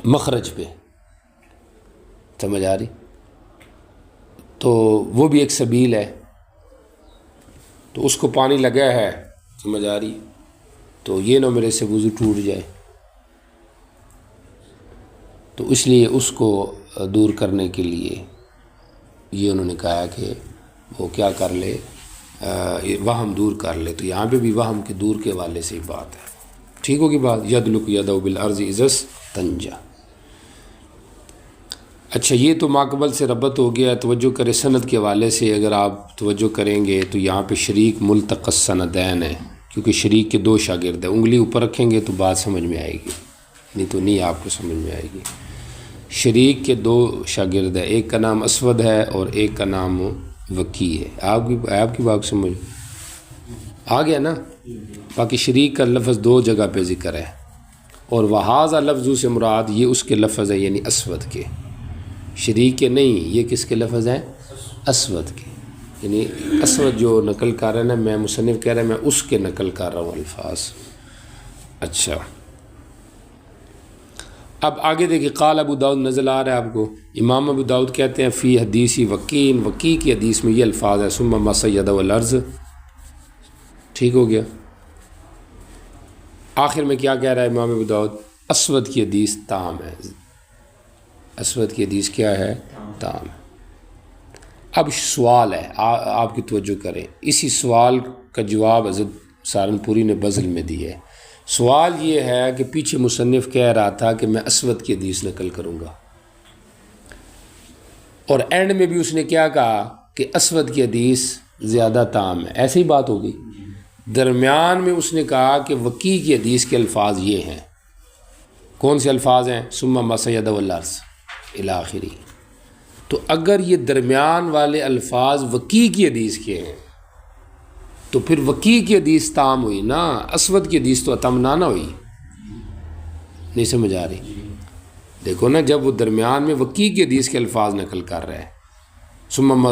مخرج پہ، سمجھ آ رہی، تو وہ بھی ایک سبیل ہے، تو اس کو پانی لگا ہے، سمجھ آ رہی، تو یہ نہ میرے سے وضو ٹوٹ جائے، تو اس لیے اس کو دور کرنے کے لیے یہ انہوں نے کہا کہ وہ کیا کر لے، وہم دور کر لے۔ تو یہاں پہ بھی وہم کے دور کے حوالے سے ہی بات ہے، ٹھیک ہوگی بات، یدلک یدہ بالارض اذا استنجا۔ اچھا، یہ تو ماقبل سے ربط ہو گیا۔ توجہ کرے سند کے حوالے سے اگر آپ توجہ کریں گے تو یہاں پہ شریک ملتقى السندین ہے، کیونکہ شریک کے دو شاگرد ہیں، انگلی اوپر رکھیں گے تو بات سمجھ میں آئے گی، نہیں تو نہیں آپ کو سمجھ میں آئے گی۔ شریک کے دو شاگرد ہیں، ایک کا نام اسود ہے اور ایک کا نام وکی ہے۔ آپ کی بات سمجھ آ گیا نا؟ باقی شریک کا لفظ دو جگہ پہ ذکر ہے، اور وہذا لفظ سے مراد یہ اس کے لفظ ہے، یعنی اسود کے، شریک کے نہیں، یہ کس کے لفظ ہیں؟ اسود کے، یعنی اسود جو نقل کر رہا ہے نا، میں مصنف کہہ رہا ہے میں اس کے نقل کر رہا ہوں الفاظ۔ اچھا، اب آگے دیکھیں، قال ابو داؤد نزل آ رہا ہے آپ کو، امام ابو داؤد کہتے ہیں فی حدیثی وکین، وکی کی حدیث میں یہ الفاظ ہے ثم مس یدہ الارض، ٹھیک ہو گیا۔ آخر میں کیا کہہ رہا ہے امام ابو داؤد؟ اسود کی حدیث تام ہے، اسود کی حدیث کیا ہے؟ تام ہے۔ اب سوال ہے، آپ کی توجہ کریں، اسی سوال کا جواب حضرت سہارنپوری نے بزل میں دی ہے۔ سوال یہ ہے کہ پیچھے مصنف کہہ رہا تھا کہ میں اسود کی حدیث نقل کروں گا، اور اینڈ میں بھی اس نے کیا کہا کہ اسود کی حدیث زیادہ تام ہے، ایسی ہی بات ہوگی۔ درمیان میں اس نے کہا کہ وکی کی حدیث کے الفاظ یہ ہیں، کون سے الفاظ ہیں؟ ثم مس یدہ الارض الی آخری۔ تو اگر یہ درمیان والے الفاظ وکی کی حدیث کے ہیں تو پھر وکی کی حدیث تام ہوئی نا، اسود کی حدیث تو اتم نہ ہوئی، نہیں سمجھ آ رہی؟ دیکھو نا، جب وہ درمیان میں وکی کی حدیث کے الفاظ نقل کر رہا ہے، ثم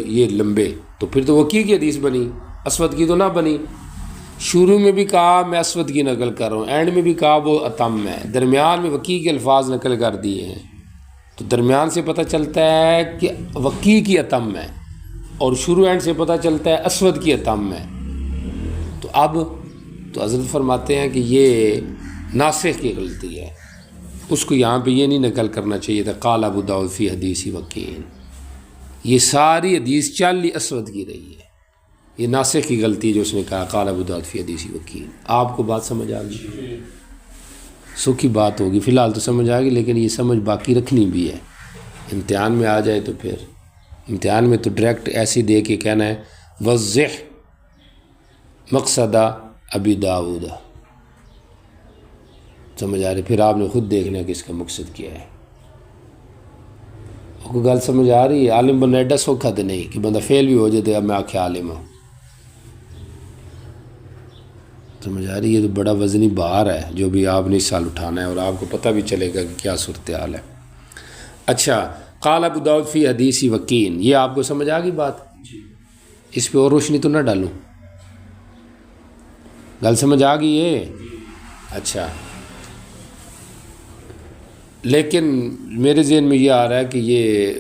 یہ لمبے، تو پھر تو وکی کی حدیث بنی، اسود کی تو نہ بنی۔ شروع میں بھی کہا میں اسود کی نقل کر رہا ہوں، اینڈ میں بھی کہا وہ اتم ہے، درمیان میں وکی کے الفاظ نقل کر دیے ہیں، تو درمیان سے پتہ چلتا ہے کہ وکی کی اتم ہے، اور شروع اینڈ سے پتہ چلتا ہے اسود کی اتم ہے۔ تو اب تو حضرت فرماتے ہیں کہ یہ ناسخ کی غلطی ہے، اس کو یہاں پہ یہ نہیں نقل کرنا چاہیے تھا قال ابو داؤد فی حدیث وکین، یہ ساری حدیث چل ہی اسود کی رہی ہے، یہ ناسخ کی غلطی ہے جو اس نے کہا قال ابو داؤد فی حدیث وکین۔ آپ کو بات سمجھ آ گئی؟ سکھی بات ہوگی، فی الحال تو سمجھ آ گئی، لیکن یہ سمجھ باقی رکھنی بھی ہے، امتحان میں آ جائے تو پھر امتحان میں تو ڈائریکٹ ایسے دے کے کہنا ہے وضح مقصدہ ابی داؤد، سمجھ آ رہی؟ پھر آپ نے خود دیکھنا ہے کہ اس کا مقصد کیا ہے۔ کوئی گل سمجھ آ رہی ہے؟ عالم بننا ایڈا سوکھا تو نہیں کہ بندہ فیل بھی ہو جائے تو اب میں آخیا عالم ہوں، سمجھ آ رہی ہے؟ یہ تو بڑا وزنی بار ہے جو بھی آپ نے اس سال اٹھانا ہے، اور آپ کو پتہ بھی چلے گا کہ کیا صورتحال ہے۔ اچھا، قال ابو داؤد فی حدیث وکین، یہ آپ کو سمجھ آ گئی بات؟ اس پہ اور روشنی تو نہ ڈالوں، گل سمجھ آ گئی ہے؟ اچھا، لیکن میرے ذہن میں یہ آ رہا ہے کہ یہ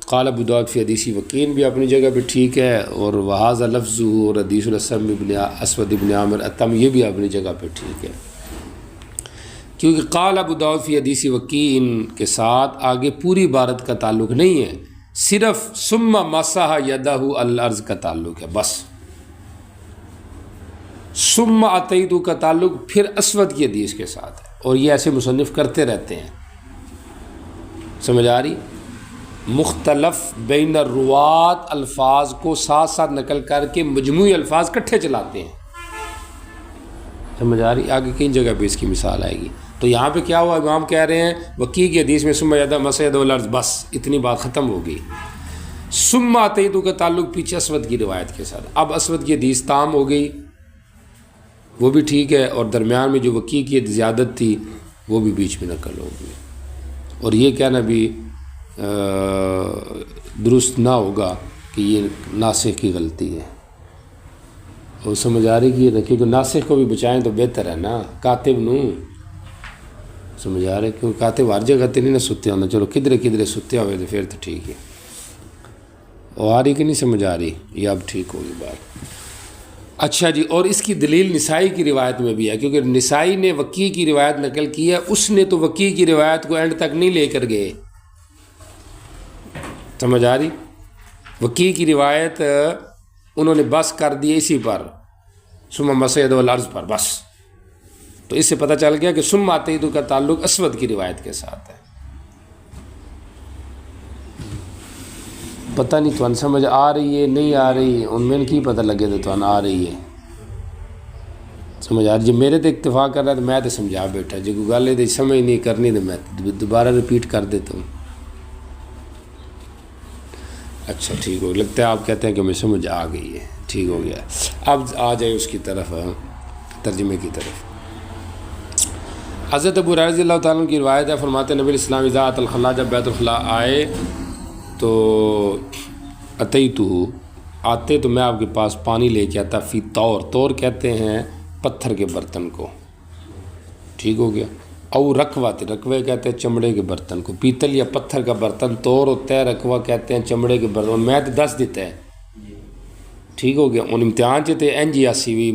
قال ابو داؤد فی حدیث وکین بھی اپنی جگہ پہ ٹھیک ہے، اور وہذا لفظ اور حدیث الاسم ابن اسود ابن عامر اتم یہ بھی اپنی جگہ پہ ٹھیک ہے، کیونکہ قال ابو داؤد فی حدیث وکین کے ساتھ آگے پوری عبارت کا تعلق نہیں ہے، صرف ثم مسح یدہ الارض کا تعلق ہے بس، ثم اتیت کا تعلق پھر اسود کی حدیث کے ساتھ ہے، اور یہ ایسے مصنف کرتے رہتے ہیں، سمجھ آ رہی؟ مختلف بین الروات الفاظ کو ساتھ ساتھ نقل کر کے مجموعی الفاظ کٹھے چلاتے ہیں، سمجھ آ رہی؟ آگے کئی جگہ پہ اس کی مثال آئے گی۔ تو یہاں پہ کیا ہوا، امام کہہ رہے ہیں وکی کی حدیث میں ثم یدہ مس یدہ الارض، بس اتنی بات ختم ہو گئی۔ ثم اتیت کا تعلق پیچھے اسود کی روایت کے ساتھ، اب اسود کی حدیث تام ہو گئی، وہ بھی ٹھیک ہے، اور درمیان میں جو وقی کی زیادت تھی وہ بھی بیچ میں نقل ہوگی، اور یہ کہنا بھی درست نہ ہوگا کہ یہ ناسخ کی غلطی ہے۔ وہ سمجھ آ رہی کہ یہ رکھے، کہ ناسخ کو بھی بچائیں تو بہتر ہے نا، کاتب نو سمجھ آ رہے، کیونکہ کاتب ہر جگہ تے نہیں نہ ستے ہونا، چلو کدھرے کدھرے ستے ہوئے تو پھر تو ٹھیک ہے۔ وہ آ رہی کہ نہیں سمجھ آ رہی؟ یہ اب ٹھیک ہوگی بات۔ اچھا جی، اور اس کی دلیل نسائی کی روایت میں بھی ہے، کیونکہ نسائی نے وکی کی روایت نقل کی ہے، اس نے تو وکی کی روایت کو اینڈ تک نہیں لے کر گئے، سمجھ آ رہی؟ وکی کی روایت انہوں نے بس کر دی اسی پر، ثم مسید والارض پر بس، تو اس سے پتہ چل گیا کہ ثم آتیت کا تعلق اسود کی روایت کے ساتھ ہے۔ پتہ نہیں تو سمجھ آ رہی ہے نہیں آ رہی، ان میں کی پتہ لگے تو آ رہی ہے، سمجھ آ رہی؟ جی میرے تو اکتفا کر رہا ہے تو میں تو سمجھا بیٹھا، جی کوئی گل ہے سمجھ نہیں کرنی تو میں دوبارہ رپیٹ کر دیتا ہوں۔ اچھا ٹھیک ہو، لگتا ہے آپ کہتے ہیں کہ ہمیں سمجھ آ گئی ہے، ٹھیک ہو گیا۔ اب آ جائے اس کی طرف، ترجمے کی طرف۔ حضرت ابو ہریرہ رضی اللہ تعالیٰ عنہ کی روایت ہے، فرماتے ہیں نبی الاسلام اذا ات الخلاء، جب بیت الخلاء آئے تو اتیتہ، آتے تو میں آپ کے پاس پانی لے کے آتا، فی طور، طور کہتے ہیں پتھر کے برتن کو، ٹھیک ہو گیا، او رکوہ، رکوے کہتے ہیں چمڑے کے برتن کو، پیتل یا پتھر کا برتن طور ہوتا ہے، رکوہ کہتے ہیں چمڑے کے برتن، میں تو دس دیتا ہے، ٹھیک ہو گیا۔ ان امتحان چاہتے این جی آسی وی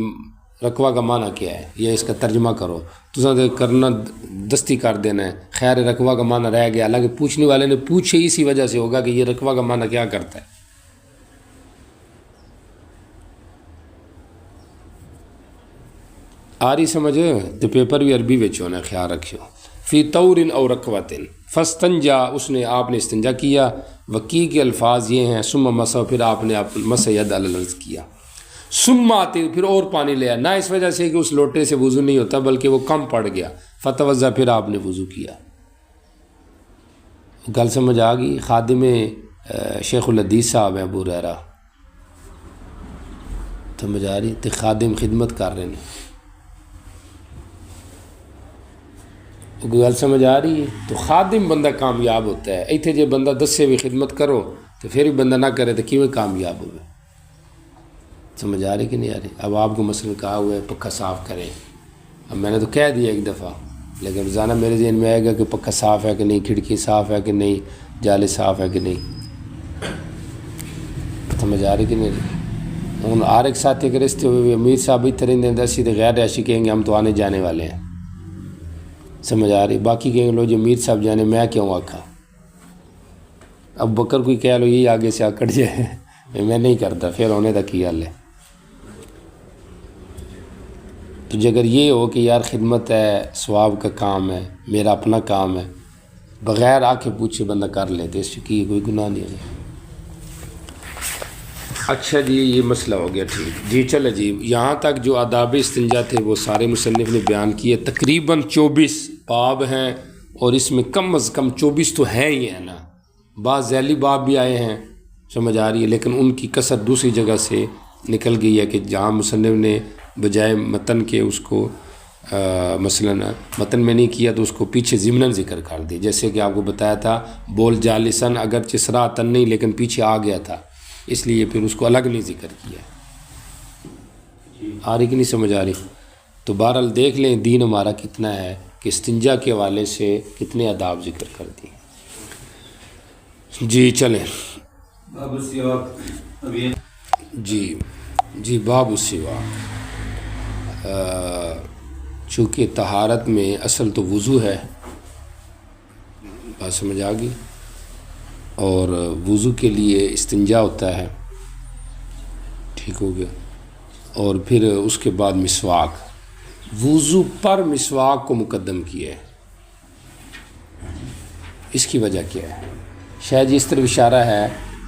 رکوہ کا معنی کیا ہے، یہ اس کا ترجمہ کرو، تو کرنا دستی کر دینا ہے، خیر رکوہ کا معنی رہ گیا، حالانکہ پوچھنے والے نے پوچھے اسی وجہ سے ہوگا کہ یہ رکوہ کا معنی کیا کرتا ہے۔ آ رہی سمجھ؟ تو پیپر بھی عربی وچ ہونا، خیال رکھیو۔ فی طور او رکوۃ، فاستنجا، اس نے آپ نے استنجا کیا، وکی کے الفاظ یہ ہیں، ثم مسح، پھر آپ نے مسح ید علی الارض کیا، ثم آتے، پھر اور پانی لیا، نہ اس وجہ سے کہ اس لوٹے سے وضو نہیں ہوتا بلکہ وہ کم پڑ گیا، فتوضا، پھر آپ نے وضو کیا۔ گل سمجھ آ گئی؟ خادم شیخ الحدیث صاحب ہیں ابو ہریرہ، سمجھ آ رہی؟ تو خادم خدمت کر رہے ہیں، گل سمجھ آ رہی ہے؟ تو خادم بندہ کامیاب ہوتا ہے، ایتھے جے بندہ دسے بھی خدمت کرو تو پھر بھی بندہ نہ کرے تو کیوں کامیاب ہوئے؟ سمجھ آ رہی کہ نہیں آ رہی؟ اب آپ کو مثلا کہا ہوا ہے پکا صاف کریں، اب میں نے تو کہہ دیا ایک دفعہ، لیکن روزانہ میرے ذہن میں آئے گا کہ پکا صاف ہے کہ نہیں، کھڑکی صاف ہے کہ نہیں، جالے صاف ہے کہ نہیں، سمجھ آ رہی کہ نہیں رہی؟ ہوں ہر ایک ساتھی اگر رستے ہوئے امیر صاحب اتنے رہتے ہیں، اسی تو غیر رہائشی کہیں گے ہم تو آنے جانے والے ہیں، سمجھ آ رہی؟ باقی کہیں گے لو جو امیر صاحب جانے، میں کیوں آکھا؟ اب بکر کوئی کہہ لو یہ آگے سے آکڑ جائے، میں نہیں کرتا، پھر ہونے تک کی حال ہے۔ تو اگر یہ ہو کہ یار خدمت ہے، ثواب کا کام ہے، میرا اپنا کام ہے، بغیر آنکھیں پوچھے بندہ کر لیتے، اس کی کوئی گناہ نہیں ہے۔ اچھا جی، یہ مسئلہ ہو گیا، ٹھیک جی، چلے جی، یہاں تک جو آداب استنجا تھے وہ سارے مصنف نے بیان کیے، تقریباً 24 باب ہیں، اور اس میں کم از کم 24 تو ہیں ہی ہیں نا، بعض ذیلی باب بھی آئے ہیں، سمجھ آ رہی ہے، لیکن ان کی کثر دوسری جگہ سے نکل گئی ہے، کہ جہاں مصنف نے بجائے متن کے اس کو مثلا متن میں نہیں کیا تو اس کو پیچھے ضمناً ذکر کر دی، جیسے کہ آپ کو بتایا تھا بول جالسن، اگرچہ صراحتاً نہیں لیکن پیچھے آ گیا تھا، اس لیے پھر اس کو الگ نہیں ذکر کیا۔ آ رہی کہ نہیں سمجھ آ رہی؟ تو بہرحال دیکھ لیں دین ہمارا کتنا ہے، کہ استنجا کے حوالے سے کتنے آداب ذکر کر دیے۔ جی چلیں جی باب السوا، چونکہ طہارت میں اصل تو وضو ہے، بات سمجھ آ گئی، اور وضو کے لیے استنجا ہوتا ہے، ٹھیک ہو گیا، اور پھر اس کے بعد مسواک، وضو پر مسواک کو مقدم کیا ہے، اس کی وجہ کیا ہے؟ شاید اس طرف اشارہ ہے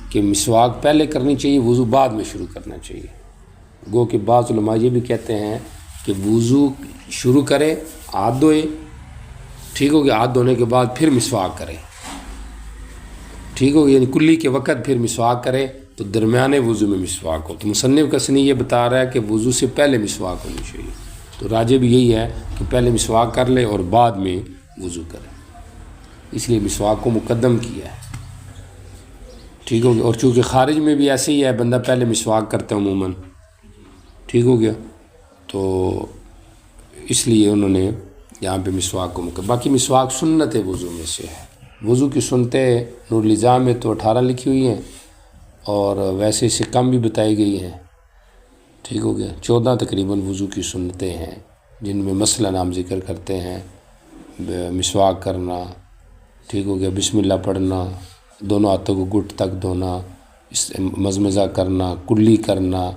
کہ مسواک پہلے کرنی چاہیے، وضو بعد میں شروع کرنا چاہیے، گو کہ بعض علماء یہ بھی کہتے ہیں کہ وضو شروع کرے، ہاتھ دھوئے، ٹھیک ہو گیا، ہاتھ دھونے کے بعد پھر مسواک کرے، ٹھیک ہو گیا، یعنی کلی کے وقت پھر مسواک کرے تو درمیانے وضو میں مسواک ہو۔ تو مصنف کا سنی یہ بتا رہا ہے کہ وضو سے پہلے مسواک ہونی چاہیے۔ تو راجح بھی یہی ہے کہ پہلے مسواک کر لے اور بعد میں وضو کرے، اس لیے مسواک کو مقدم کیا ہے، ٹھیک ہو گیا۔ اور چونکہ خارج میں بھی ایسے ہی ہے، بندہ پہلے مسواک کرتا ہے عموماً، ٹھیک ہو گیا، تو اس لیے انہوں نے یہاں پہ مسواک کو باقی مسواک سنت وضو میں سے ہے۔ وضو کی سنتیں نور النظام میں تو 18 لکھی ہوئی ہیں، اور ویسے اس سے کم بھی بتائی گئی ہیں، ٹھیک ہو گیا۔ 14 تقریباً وضو کی سنتیں ہیں، جن میں مثلاً ہم ذکر کرتے ہیں مسواک کرنا، ٹھیک ہو گیا، بسم اللہ پڑھنا، دونوں ہاتھوں کو گھٹ تک دھونا، مزمزہ کرنا، کلی کرنا،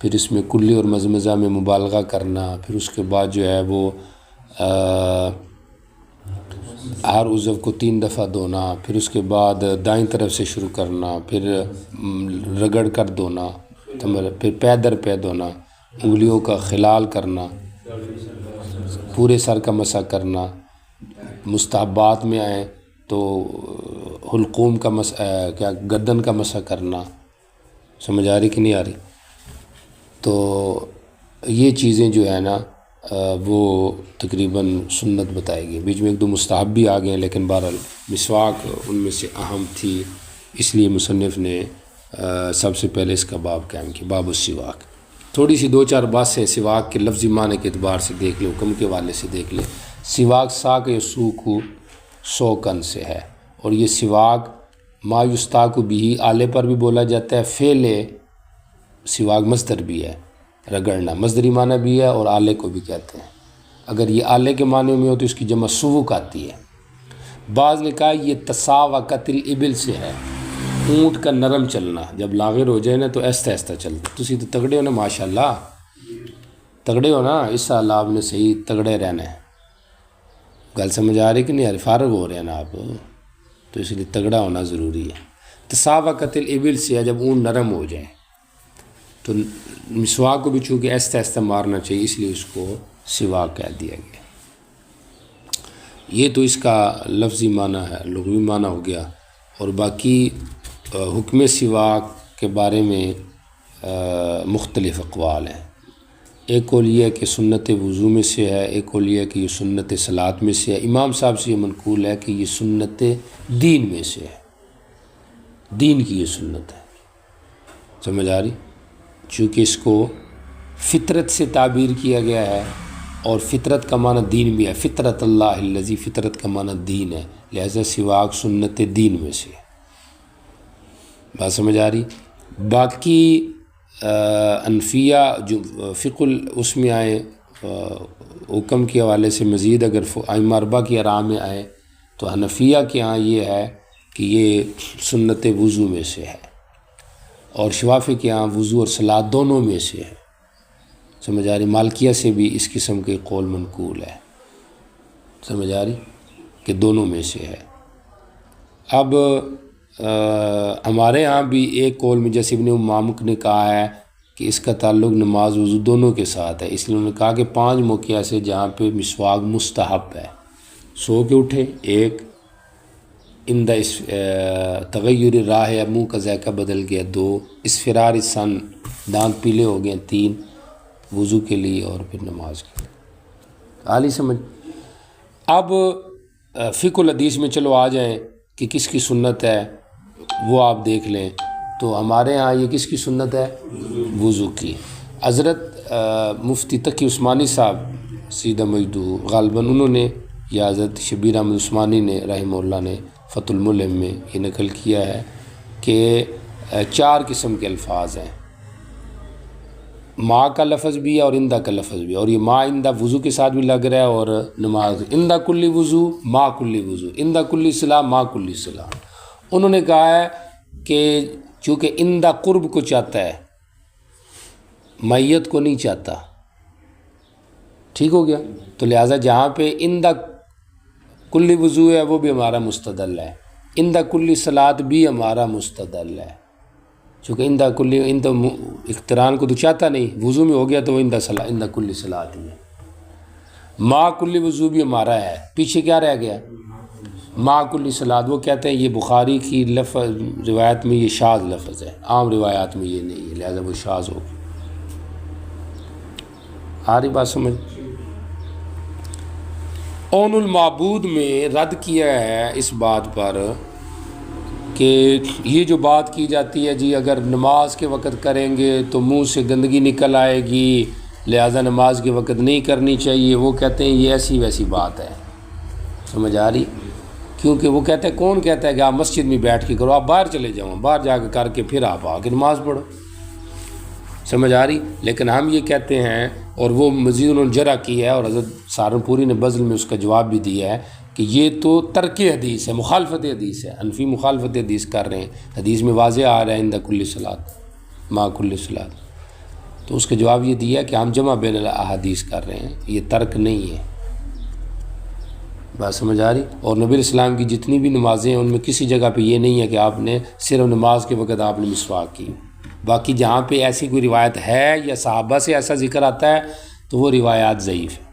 پھر اس میں کلی اور مزمزہ میں مبالغہ کرنا، پھر اس کے بعد جو ہے وہ ہر عضو کو 3 دفعہ دھونا، پھر اس کے بعد دائیں طرف سے شروع کرنا، پھر رگڑ کر دھونا، پھر پے در پے دھونا، انگلیوں کا خلال کرنا، پورے سر کا مسح کرنا۔ مستحبات میں آئیں تو حلقوم کا مسح، کیا گردن کا مسح کرنا، سمجھ آ رہی کہ نہیں آ رہی؟ تو یہ چیزیں جو ہے نا وہ تقریباً سنت بتائی گئی، بیچ میں 1-2 مستحب بھی آ گئے ہیں، لیکن بہرحال مسواک ان میں سے اہم تھی، اس لیے مصنف نے سب سے پہلے اس کا باب قائم کیا، باب السواک۔ تھوڑی سی 2-4 بات سے سواک کے لفظی معنی کے اعتبار سے دیکھ لیں، حکم کے حوالے سے دیکھ لیں۔ سواک ساک یسوکو سوکن سے ہے، اور یہ سواک ما یستاک بھی آلے پر بھی بولا جاتا ہے، فعل سواک مصدر بھی ہے، رگڑنا مصدری معنی بھی ہے، اور آلے کو بھی کہتے ہیں۔ اگر یہ آلے کے معنی میں ہو تو اس کی جمع سوک آتی ہے۔ بعض نے کہا یہ تساوکت الابل سے ہے، اونٹ کا نرم چلنا، جب لاغر ہو جائے نا تو ایستا ایستا چلتا۔ تسی تو تگڑے ہو نا ماشاءاللہ، تگڑے ہو نا، اس سال آپ نے صحیح تگڑے رہنا ہے، گل سمجھ آ رہی کہ نہیں آ رہی؟ فارغ ہو رہے ہیں نا آپ، تو اس لیے تگڑا ہونا ضروری ہے۔ تساوکت الابل سے ہے جب اونٹ نرم ہو جائے، تو مسواک کو بھی چونکہ ایستا ایستا مارنا چاہیے، اس لیے اس کو سواک کہہ دیا گیا۔ یہ تو اس کا لفظی معنی ہے، لغوی معنی ہو گیا۔ اور باقی حکم سواک کے بارے میں مختلف اقوال ہیں۔ ایک قول یہ ہے کہ سنت وضو میں سے ہے، ایک قول یہ ہے کہ یہ سنت صلاۃ میں سے ہے۔ امام صاحب سے یہ منقول ہے کہ یہ سنت دین میں سے ہے، دین کی یہ سنت ہے، سمجھ آ رہی؟ چونکہ اس کو فطرت سے تعبیر کیا گیا ہے، اور فطرت کا معنی دین بھی ہے، فطرت اللہ الذی، فطرت کا معنی دین ہے، لہذا سواک سنت دین میں سے ہے۔ بات سمجھ آ رہی؟ باقی انفیہ جو فقہ اس میں آئے، حکم کے حوالے سے مزید اگر ائمہ اربعہ کی آراء میں آئے تو حنفیہ کے ہاں یہ ہے کہ یہ سنت وضو میں سے ہے، اور شوافی کے ہاں وضو اور صلاۃ دونوں میں سے ہے، سمجھ آ رہی؟ مالکیہ سے بھی اس قسم کے قول منقول ہے، سمجھ آ رہی کہ دونوں میں سے ہے۔ اب ہمارے ہاں بھی ایک قول میں جیسے ابن مامک نے کہا ہے کہ اس کا تعلق نماز وضو دونوں کے ساتھ ہے، اس لیے انہوں نے کہا کہ 5 موقع ایسے جہاں پہ مسواک مستحب ہے۔ سو کے اٹھے 1، اندہ تغیر راہ، منہ کا ذائقہ بدل گیا 2، اسفرار سن، دانت پیلے ہو گئے 3، وضو کے لیے اور پھر نماز کے لیے۔ عالی سمجھ۔ اب فقہ الحدیث میں چلو آ جائیں کہ کس کی سنت ہے، وہ آپ دیکھ لیں۔ تو ہمارے ہاں یہ کس کی سنت ہے؟ وضو کی۔ حضرت مفتی تقی عثمانی صاحب سیدہ مجدو غالباً انہوں نے، یا حضرت شبیر احمد عثمانی نے رحمہ اللہ نے فتح الملم میں یہ نقل کیا ہے کہ 4 قسم کے الفاظ ہیں، ماں کا لفظ بھی ہے اور اندہ کا لفظ بھی ہے، اور یہ ماں اندہ وضو کے ساتھ بھی لگ رہا ہے، اور نماز اندہ کلی وضو ماں کلی وضو، اندہ کلی صلاح ماں کلی صلاح۔ انہوں نے کہا ہے کہ چونکہ اندہ قرب کو چاہتا ہے، میت کو نہیں چاہتا، ٹھیک ہو گیا، تو لہٰذا جہاں پہ اندہ کلی وضو ہے وہ بھی ہمارا مستدل ہے، اندہ کلی صلاۃ بھی ہمارا مستدل ہے، چونکہ اندہ کلی اندہ اقتران کو تو چاہتا نہیں، وضو میں ہو گیا تو وہ اندہ کلی صلاۃ ہی ہے۔ ماں کلی وضو بھی ہمارا ہے، پیچھے کیا رہ گیا؟ ماں کلی صلاۃ۔ وہ کہتے ہیں یہ بخاری کی روایت میں یہ شاذ لفظ ہے، عام روایات میں یہ نہیں ہے، لہذا وہ شاذ ہوگا۔ آ رہی بات سمجھ؟ اون المعبود میں رد کیا ہے اس بات پر کہ یہ جو بات کی جاتی ہے جی اگر نماز کے وقت کریں گے تو منہ سے گندگی نکل آئے گی، لہذا نماز کے وقت نہیں کرنی چاہیے، وہ کہتے ہیں یہ ایسی ویسی بات ہے، سمجھ آ رہی؟ کیونکہ وہ کہتے ہیں، کون کہتا ہے کہ آپ مسجد میں بیٹھ کے کرو، آپ باہر چلے جاؤ، باہر جا کے کر کے پھر آپ آ کے نماز پڑھو، سمجھ آ رہی؟ لیکن ہم یہ کہتے ہیں، اور وہ مزید انہوں نے جرح کی ہے، اور حضرت سہارنپوری نے بزل میں اس کا جواب بھی دیا ہے کہ یہ تو ترک حدیث ہے، مخالفت حدیث ہے، حنفی مخالفت حدیث کر رہے ہیں، حدیث میں واضح آ رہا ہے عند کل صلاۃ ما کل صلاۃ، تو اس کا جواب یہ دیا کہ ہم جمع بین الاحادیث کر رہے ہیں، یہ ترک نہیں ہے، بات سمجھ آ رہی؟ اور نبی السلام کی جتنی بھی نمازیں ہیں ان میں کسی جگہ پہ یہ نہیں ہے کہ آپ نے صرف نماز کے وقت آپ نے مسواک کی، باقی جہاں پہ ایسی کوئی روایت ہے یا صحابہ سے ایسا ذکر آتا ہے تو وہ روایات ضعیف ہیں۔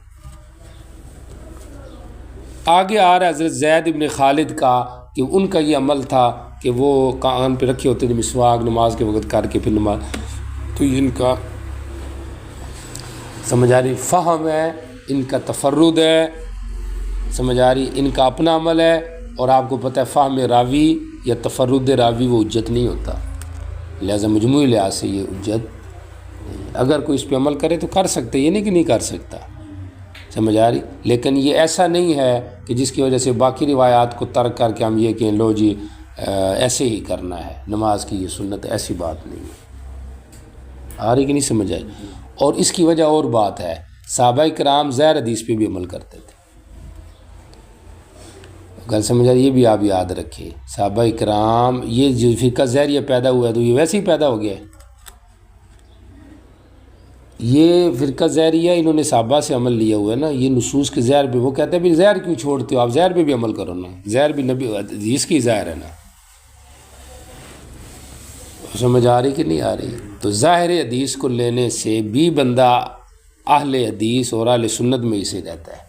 آگے آ رہا ہے حضرت زید ابن خالد کا کہ ان کا یہ عمل تھا کہ وہ کان پہ رکھے ہوتے تھے مسواک نماز کے وقت کر کے پھر نماز، تو ان کا سمجھ آ رہی فہم ہے، ان کا تفرد ہے، سمجھ آ رہی، ان کا اپنا عمل ہے، اور آپ کو پتہ ہے فہم راوی یا تفرد راوی وہ حجت نہیں ہوتا، لہذا مجموعی لحاظ سے یہ حجت نہیں۔ اگر کوئی اس پہ عمل کرے تو کر سکتے، یہ نہیں کہ نہیں کر سکتا، سمجھ آ رہی، لیکن یہ ایسا نہیں ہے کہ جس کی وجہ سے باقی روایات کو ترک کر کے ہم یہ کہیں لو جی ایسے ہی کرنا ہے، نماز کی یہ سنت، ایسی بات نہیں ہے، آ رہی کہ نہیں سمجھ آئی؟ اور اس کی وجہ اور بات ہے، صحابہ کرام ظاہر حدیث پہ بھی عمل کرتے تھے، گل سمجھ آ رہی، یہ بھی آپ یاد رکھیں، صحابہ کرام یہ جو فرقہ ظاہریہ پیدا ہوا ہے تو یہ ویسے ہی پیدا ہو گیا ہے، یہ فرقہ ظاہریہ انہوں نے صحابہ سے عمل لیا ہوا ہے نا، یہ نصوص کے ظاہر پہ، وہ کہتے ہیں بھی ظاہر کیوں چھوڑتے ہو، آپ ظاہر پہ بھی عمل کرو نا، ظاہر بھی نبی حدیث کی ظاہر ہے نا، سمجھ آ رہی کہ نہیں آ رہی؟ تو ظاہر حدیث کو لینے سے بھی بندہ اہل حدیث اور اہل سنت میں اسے رہتا ہے،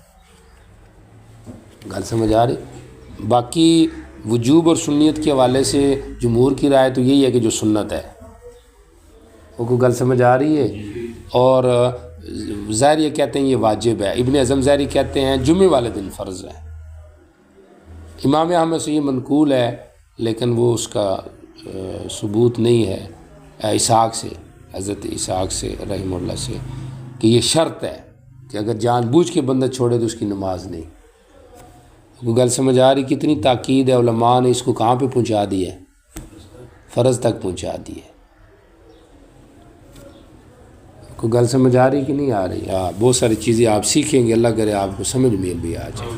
گل سمجھ آ رہی؟ باقی وجوب اور سنیت کے حوالے سے جمہور کی رائے تو یہی ہے کہ جو سنت ہے، وہ کو گل سمجھ آ رہی ہے، اور ظاہری کہتے ہیں یہ واجب ہے، ابن اعظم ظاہری کہتے ہیں جمعے والے دن فرض ہے، امام احمد سے یہ منقول ہے لیکن وہ اس کا ثبوت نہیں ہے، اسحاق سے، حضرت اسحاق سے رحمہ اللہ سے، کہ یہ شرط ہے کہ اگر جان بوجھ کے بندہ چھوڑے تو اس کی نماز نہیں، وہ گل سمجھ آ رہی؟ کتنی تاکید ہے، علماء نے اس کو کہاں پہ پہنچا دی ہے، فرض تک پہنچا دی ہے، کو گل سمجھ آ رہی کہ نہیں آ رہی؟ ہاں، بہت ساری چیزیں آپ سیکھیں گے، اللہ کرے آپ کو سمجھ میں بھی آ جائے،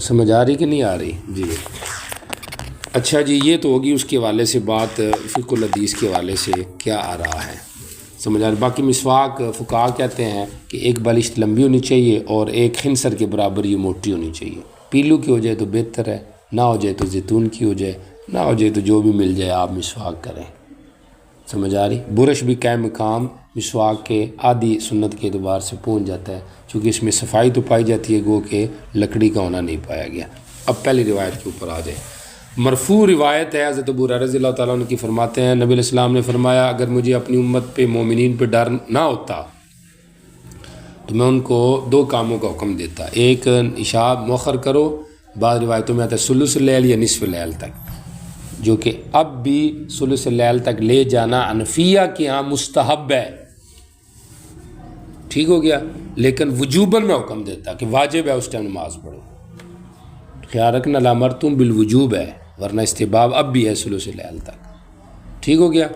سمجھ آ رہی کہ نہیں آ رہی؟ جی اچھا جی، یہ تو ہوگی اس کے حوالے سے بات، فقہ الحدیث کے حوالے سے کیا آ رہا ہے، سمجھ آ رہی؟ باقی مسواک فقہا کہتے ہیں کہ ایک بالشت لمبی ہونی چاہیے اور ایک خنصر کے برابر یہ موٹی ہونی چاہیے، پیلو کی ہو جائے تو بہتر ہے، نہ ہو جائے تو زیتون کی ہو جائے، نہ ہو جائے تو جو بھی مل جائے آپ مسواک کریں، سمجھ آ رہی؟ برش بھی قائم مقام مسواک کے آدھی سنت کے اعتبار سے پہنچ جاتا ہے، چونکہ اس میں صفائی تو پائی جاتی ہے، گو کہ لکڑی کا ہونا نہیں پایا گیا۔ اب پہلی روایت کے اوپر آ جائیں، مرفوع روایت ہے، حضرت ابو ہریرہ رضی اللہ تعالیٰ عنہ کی فرماتے ہیں نبی علیہ السلام نے فرمایا اگر مجھے اپنی امت پہ مومنین پہ ڈر نہ ہوتا تو میں ان کو دو کاموں کا حکم دیتا، ایک عشاء مؤخر کرو، بعض روایتوں میں آتا ہے ثلث اللیل یا نصف اللیل تک، جو کہ اب بھی ثلث اللیل تک لے جانا حنفیہ کے ہاں مستحب ہے، ٹھیک ہو گیا، لیکن وجوباً میں حکم دیتا کہ واجب ہے اس ٹائم نماز پڑھو، خیال رکھنا لامرتم بالوجوب ہے، ورنہ استحباب اب بھی ہے ثلث اللیل تک، ٹھیک ہو گیا۔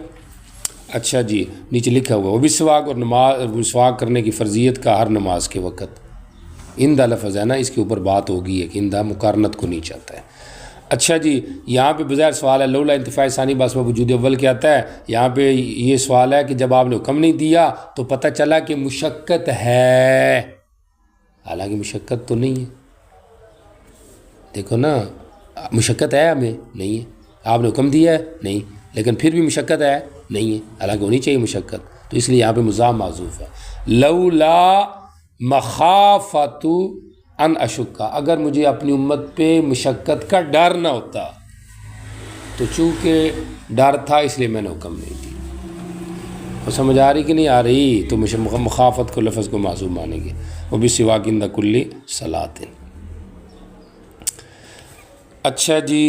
اچھا جی، نیچے لکھا ہوا وہ بھی مسواک اور مسواک کرنے کی فرضیت کا ہر نماز کے وقت، اندہ لفظ ہے نا، اس کے اوپر بات ہوگی ہے کہ اندہ مقارنت کو نہیں چاہتا ہے۔ اچھا جی، یہاں پہ بظاہر سوال ہے لولا انتفاع ثانی باسمہ وجود اول کیا آتا ہے، یہاں پہ یہ سوال ہے کہ جب آپ نے حکم نہیں دیا تو پتہ چلا کہ مشقت ہے، حالانکہ مشقت تو نہیں ہے، دیکھو نا، مشقت ہے ہمیں نہیں ہے، آپ نے حکم دیا ہے نہیں، لیکن پھر بھی مشقت ہے نہیں ہے، حالانکہ ہونی چاہیے مشقت، تو اس لیے یہاں پہ مضاف معذوف ہے، لولا مخافت ان اشکا، اگر مجھے اپنی امت پہ مشقت کا ڈر نہ ہوتا، تو چونکہ ڈر تھا اس لیے میں نے حکم نہیں دیا، وہ سمجھ آ رہی کہ نہیں آ رہی؟ تو مخافت کو لفظ کو معذوف مانیں گے۔ وہ بھی سواک عند کل صلاۃ۔ اچھا جی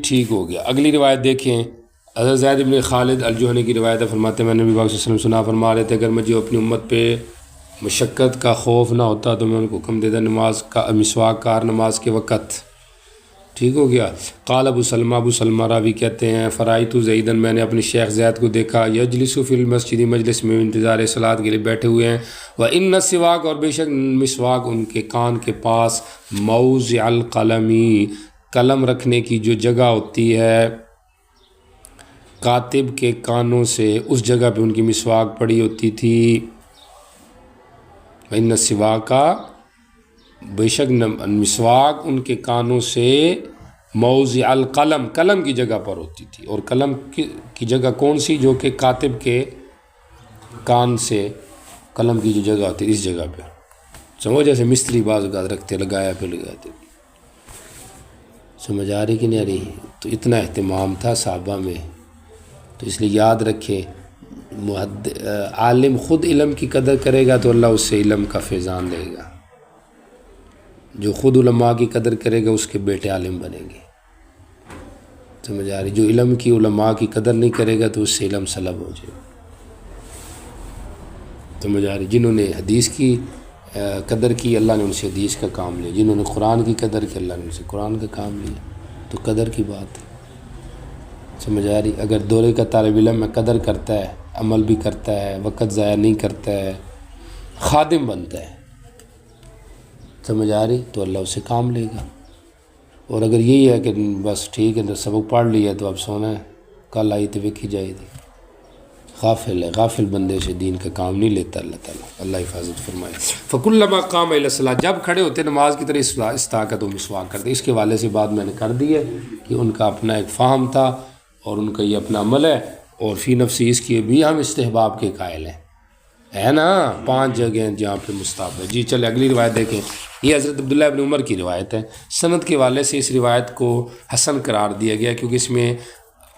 ٹھیک ہو گیا۔ اگلی روایت دیکھیں، حضرت زید بن خالد الجہنی کی روایت ہے، فرماتے ہیں میں نبی پاک صلی اللہ علیہ وسلم سنا فرما رہے تھے اگر مجھے اپنی امت پہ مشقت کا خوف نہ ہوتا تو میں ان کو حکم دیتا نماز کا مسواک کار نماز کے وقت۔ ٹھیک ہو گیا۔ قال ابو سلمہ راوی کہتے ہیں فرائیت زیدن، میں نے اپنی شیخ زید کو دیکھا، یجلس فی المسجد، مجلس میں انتظار صلاۃ کے لیے بیٹھے ہوئے ہیں، وان السواک، اور بے شک مسواک ان کے کان کے پاس، موضع القلم، قلم رکھنے کی جو جگہ ہوتی ہے کاتب کے کانوں سے، اس جگہ پہ ان کی مسواک پڑی ہوتی تھی۔ وان السواک، بے شک مسواک ان کے کانوں سے، موضع القلم، قلم کی جگہ پر ہوتی تھی، اور قلم کی جگہ کون سی؟ جو کہ کاتب کے کان سے قلم کی جو جگہ ہوتی ہے اس جگہ پہ، سمجھ جیسے مستری بعض اوقات رکھتے، لگایا پہ لگاتے، سمجھ آ رہی کہ نہیں آ رہی؟ تو اتنا اہتمام تھا صحابہ میں، تو اس لیے یاد رکھے عالم خود علم کی قدر کرے گا تو اللہ اس سے علم کا فیضان دے گا، جو خود علماء کی قدر کرے گا اس کے بیٹے عالم بنیں گے، سمجھ آ رہی؟ جو علم کی علماء کی قدر نہیں کرے گا تو اس سے علم سلب ہو جائے گا، سمجھ آ رہی؟ جنہوں نے حدیث کی قدر کی اللہ نے ان سے حدیث کا کام لیا، جنہوں نے قرآن کی قدر کی اللہ نے ان سے قرآن کا کام لیا، تو قدر کی بات ہے، سمجھ آ رہی؟ اگر دورے کا طالب علم میں قدر کرتا ہے، عمل بھی کرتا ہے، وقت ضائع نہیں کرتا ہے، خادم بنتا ہے، سمجھ آ رہی؟ تو اللہ اسے کام لے گا۔ اور اگر یہی ہے کہ بس ٹھیک ہے سبق پڑھ لیا تو اب سونا ہے، کل آئی تو ویکھی جائے گی، غافل ہے، غافل بندے سے دین کا کام نہیں لیتا اللہ تعالیٰ، اللہ حفاظت فرمائے۔ فَكُلَّمَا قَامَ إِلَى الصَّلَاةِ، جب کھڑے ہوتے نماز کی طرح استاقت و مسواک کرتے۔ اس کے حوالے سے بات میں نے کر دی ہے کہ ان کا اپنا ایک فہم تھا اور ان کا یہ اپنا عمل ہے، اور فی نفسی اس کی بھی ہم استحباب کے قائل ہیں، ہے نا؟ 5 جگہ ہیں جہاں پہ مستحب ہے۔ جی چلے اگلی روایت دیکھیں، یہ حضرت عبداللہ ابن عمر کی روایت ہے۔ سند کے حوالے سے اس روایت کو حسن قرار دیا گیا کیونکہ اس میں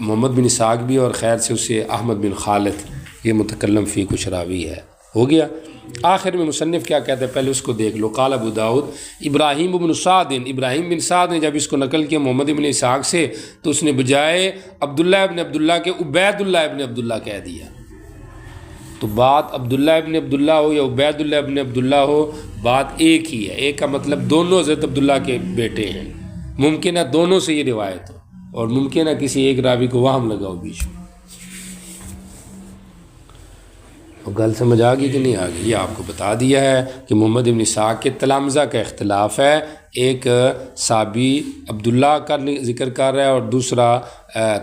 محمد بن اسحاق بھی اور خیر سے اسے احمد بن خالد یہ متکلم فی کچھ راوی ہے۔ ہو گیا۔ آخر میں مصنف کیا کہتے ہیں پہلے اس کو دیکھ لو۔ قال ابو داؤد ابراہیم بن سعد، ابراہیم بن سعد نے جب اس کو نقل کیا محمد بن اسحاق سے تو اس نے بجائے عبداللہ ابن عبداللہ کے عبید اللہ ابن عبداللہ کہہ دیا۔ تو بات عبداللہ ابن عبداللہ ہو یا عبید اللہ ابن عبداللہ ہو، بات ایک ہی ہے۔ ایک کا مطلب دونوں حضرت عبداللہ کے بیٹے ہیں، ممکن ہے دونوں سے یہ روایت ہو، اور ممکن ہے کسی ایک راوی کو وہم لگاؤ بیچ میں۔ گل سمجھ آ گئی کہ نہیں آ گئی؟ یہ آپ کو بتا دیا ہے کہ محمد بن اسحاق کے تلامذہ کا اختلاف ہے، ایک صحابی عبداللہ کا ذکر کر رہا ہے اور دوسرا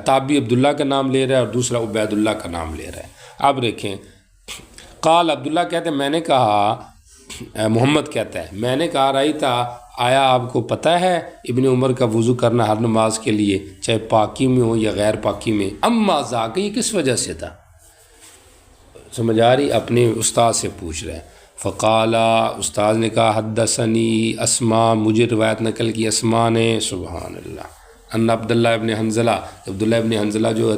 تابعی عبداللہ کا نام لے رہا ہے اور دوسرا عبید اللہ کا نام لے رہا ہے۔ اب دیکھیں، قال عبداللہ کہتے ہیں میں نے کہا، محمد کہتا ہے میں نے کہا رہی تھا، آیا آپ کو پتہ ہے ابن عمر کا وضو کرنا ہر نماز کے لیے چاہے پاکی میں ہو یا غیر پاکی میں؟ اما ذاک، یہ کس وجہ سے تھا؟ سمجھ آ رہی؟ اپنے استاد سے پوچھ رہے ہیں۔ فقالا، استاد نے کہا حدثنی اسما، مجھے روایت نقل کی اسما نے، سبحان اللہ، ان عبداللہ ابن حنظلہ، عبداللہ ابن حنظلہ جو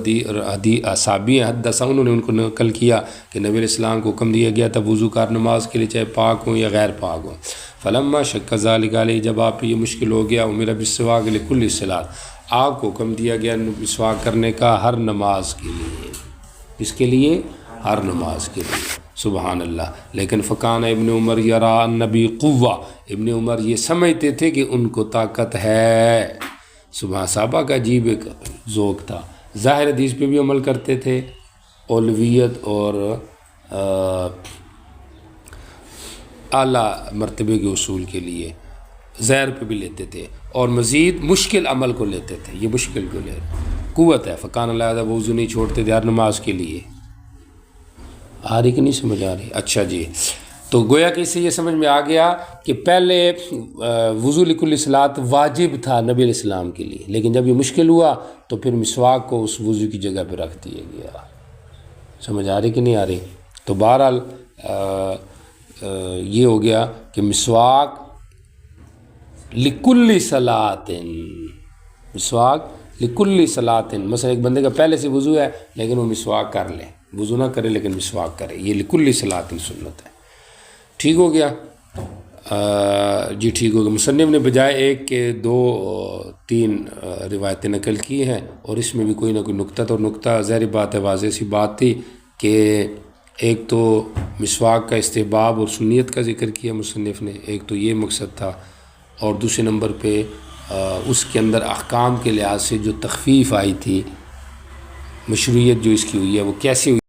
صحابی ہیں، حدثہ، انہوں نے ان کو نقل کیا کہ نبی علیہ السلام کو حکم دیا گیا تھا وضو کار نماز کے لیے چاہے پاک ہوں یا غیر پاک ہوں۔ فلما شک ذلک علیہ، جب آپ پہ یہ مشکل ہو گیا، امر بالسواک لکل صلاۃ، آپ کو حکم دیا گیا مسواک کرنے کا ہر نماز کے لیے، اس کے لیے ہر نماز کے لیے، سبحان اللہ۔ لیکن فکان ابن عمر یرا النبی قوہ، ابن عمر یہ سمجھتے تھے کہ ان کو طاقت ہے۔ صبح صحابہ کا عجیب ایک ذوق تھا، ظاہر حدیث پہ بھی عمل کرتے تھے، اولویت اور اعلیٰ مرتبے کے اصول کے لیے ظاہر پہ بھی لیتے تھے، اور مزید مشکل عمل کو لیتے تھے، یہ مشکل کو لے قوت ہے۔ فکان اللہ وضو نہیں چھوڑتے تھے ہر نماز کے لیے۔ آ رہی کہ نہیں سمجھ آ رہی؟ اچھا جی، تو گویا کہ اس سے یہ سمجھ میں آ گیا کہ پہلے وضو لکل صلاۃ واجب تھا نبی علیہ السلام کے لیے، لیکن جب یہ مشکل ہوا تو پھر مسواک کو اس وضو کی جگہ پہ رکھ دیا گیا۔ سمجھ آ رہی کہ نہیں آ رہی؟ تو بہرحال یہ ہو گیا کہ مسواک لکل صلاۃ، مسواک لکل صلاۃ، مثلا ایک بندے کا پہلے سے وضو ہے لیکن وہ مسواک کر لے، وضو نہ کرے لیکن مسواک کرے، یہ لکل صلاۃ سنت ہے۔ ٹھیک ہو گیا؟ جی ٹھیک ہوگا. مصنف نے بجائے ایک کے دو تین روایتیں نقل کی ہیں اور اس میں بھی کوئی نہ کوئی نقطہ تو نقطہ ظاہر بات ہے واضح سی بات تھی کہ ایک تو مسواک کا استحباب اور سنیت کا ذکر کیا مصنف نے، ایک تو یہ مقصد تھا، اور دوسرے نمبر پہ اس کے اندر احکام کے لحاظ سے جو تخفیف آئی تھی، مشروعیت جو اس کی ہوئی ہے وہ کیسی ہوئی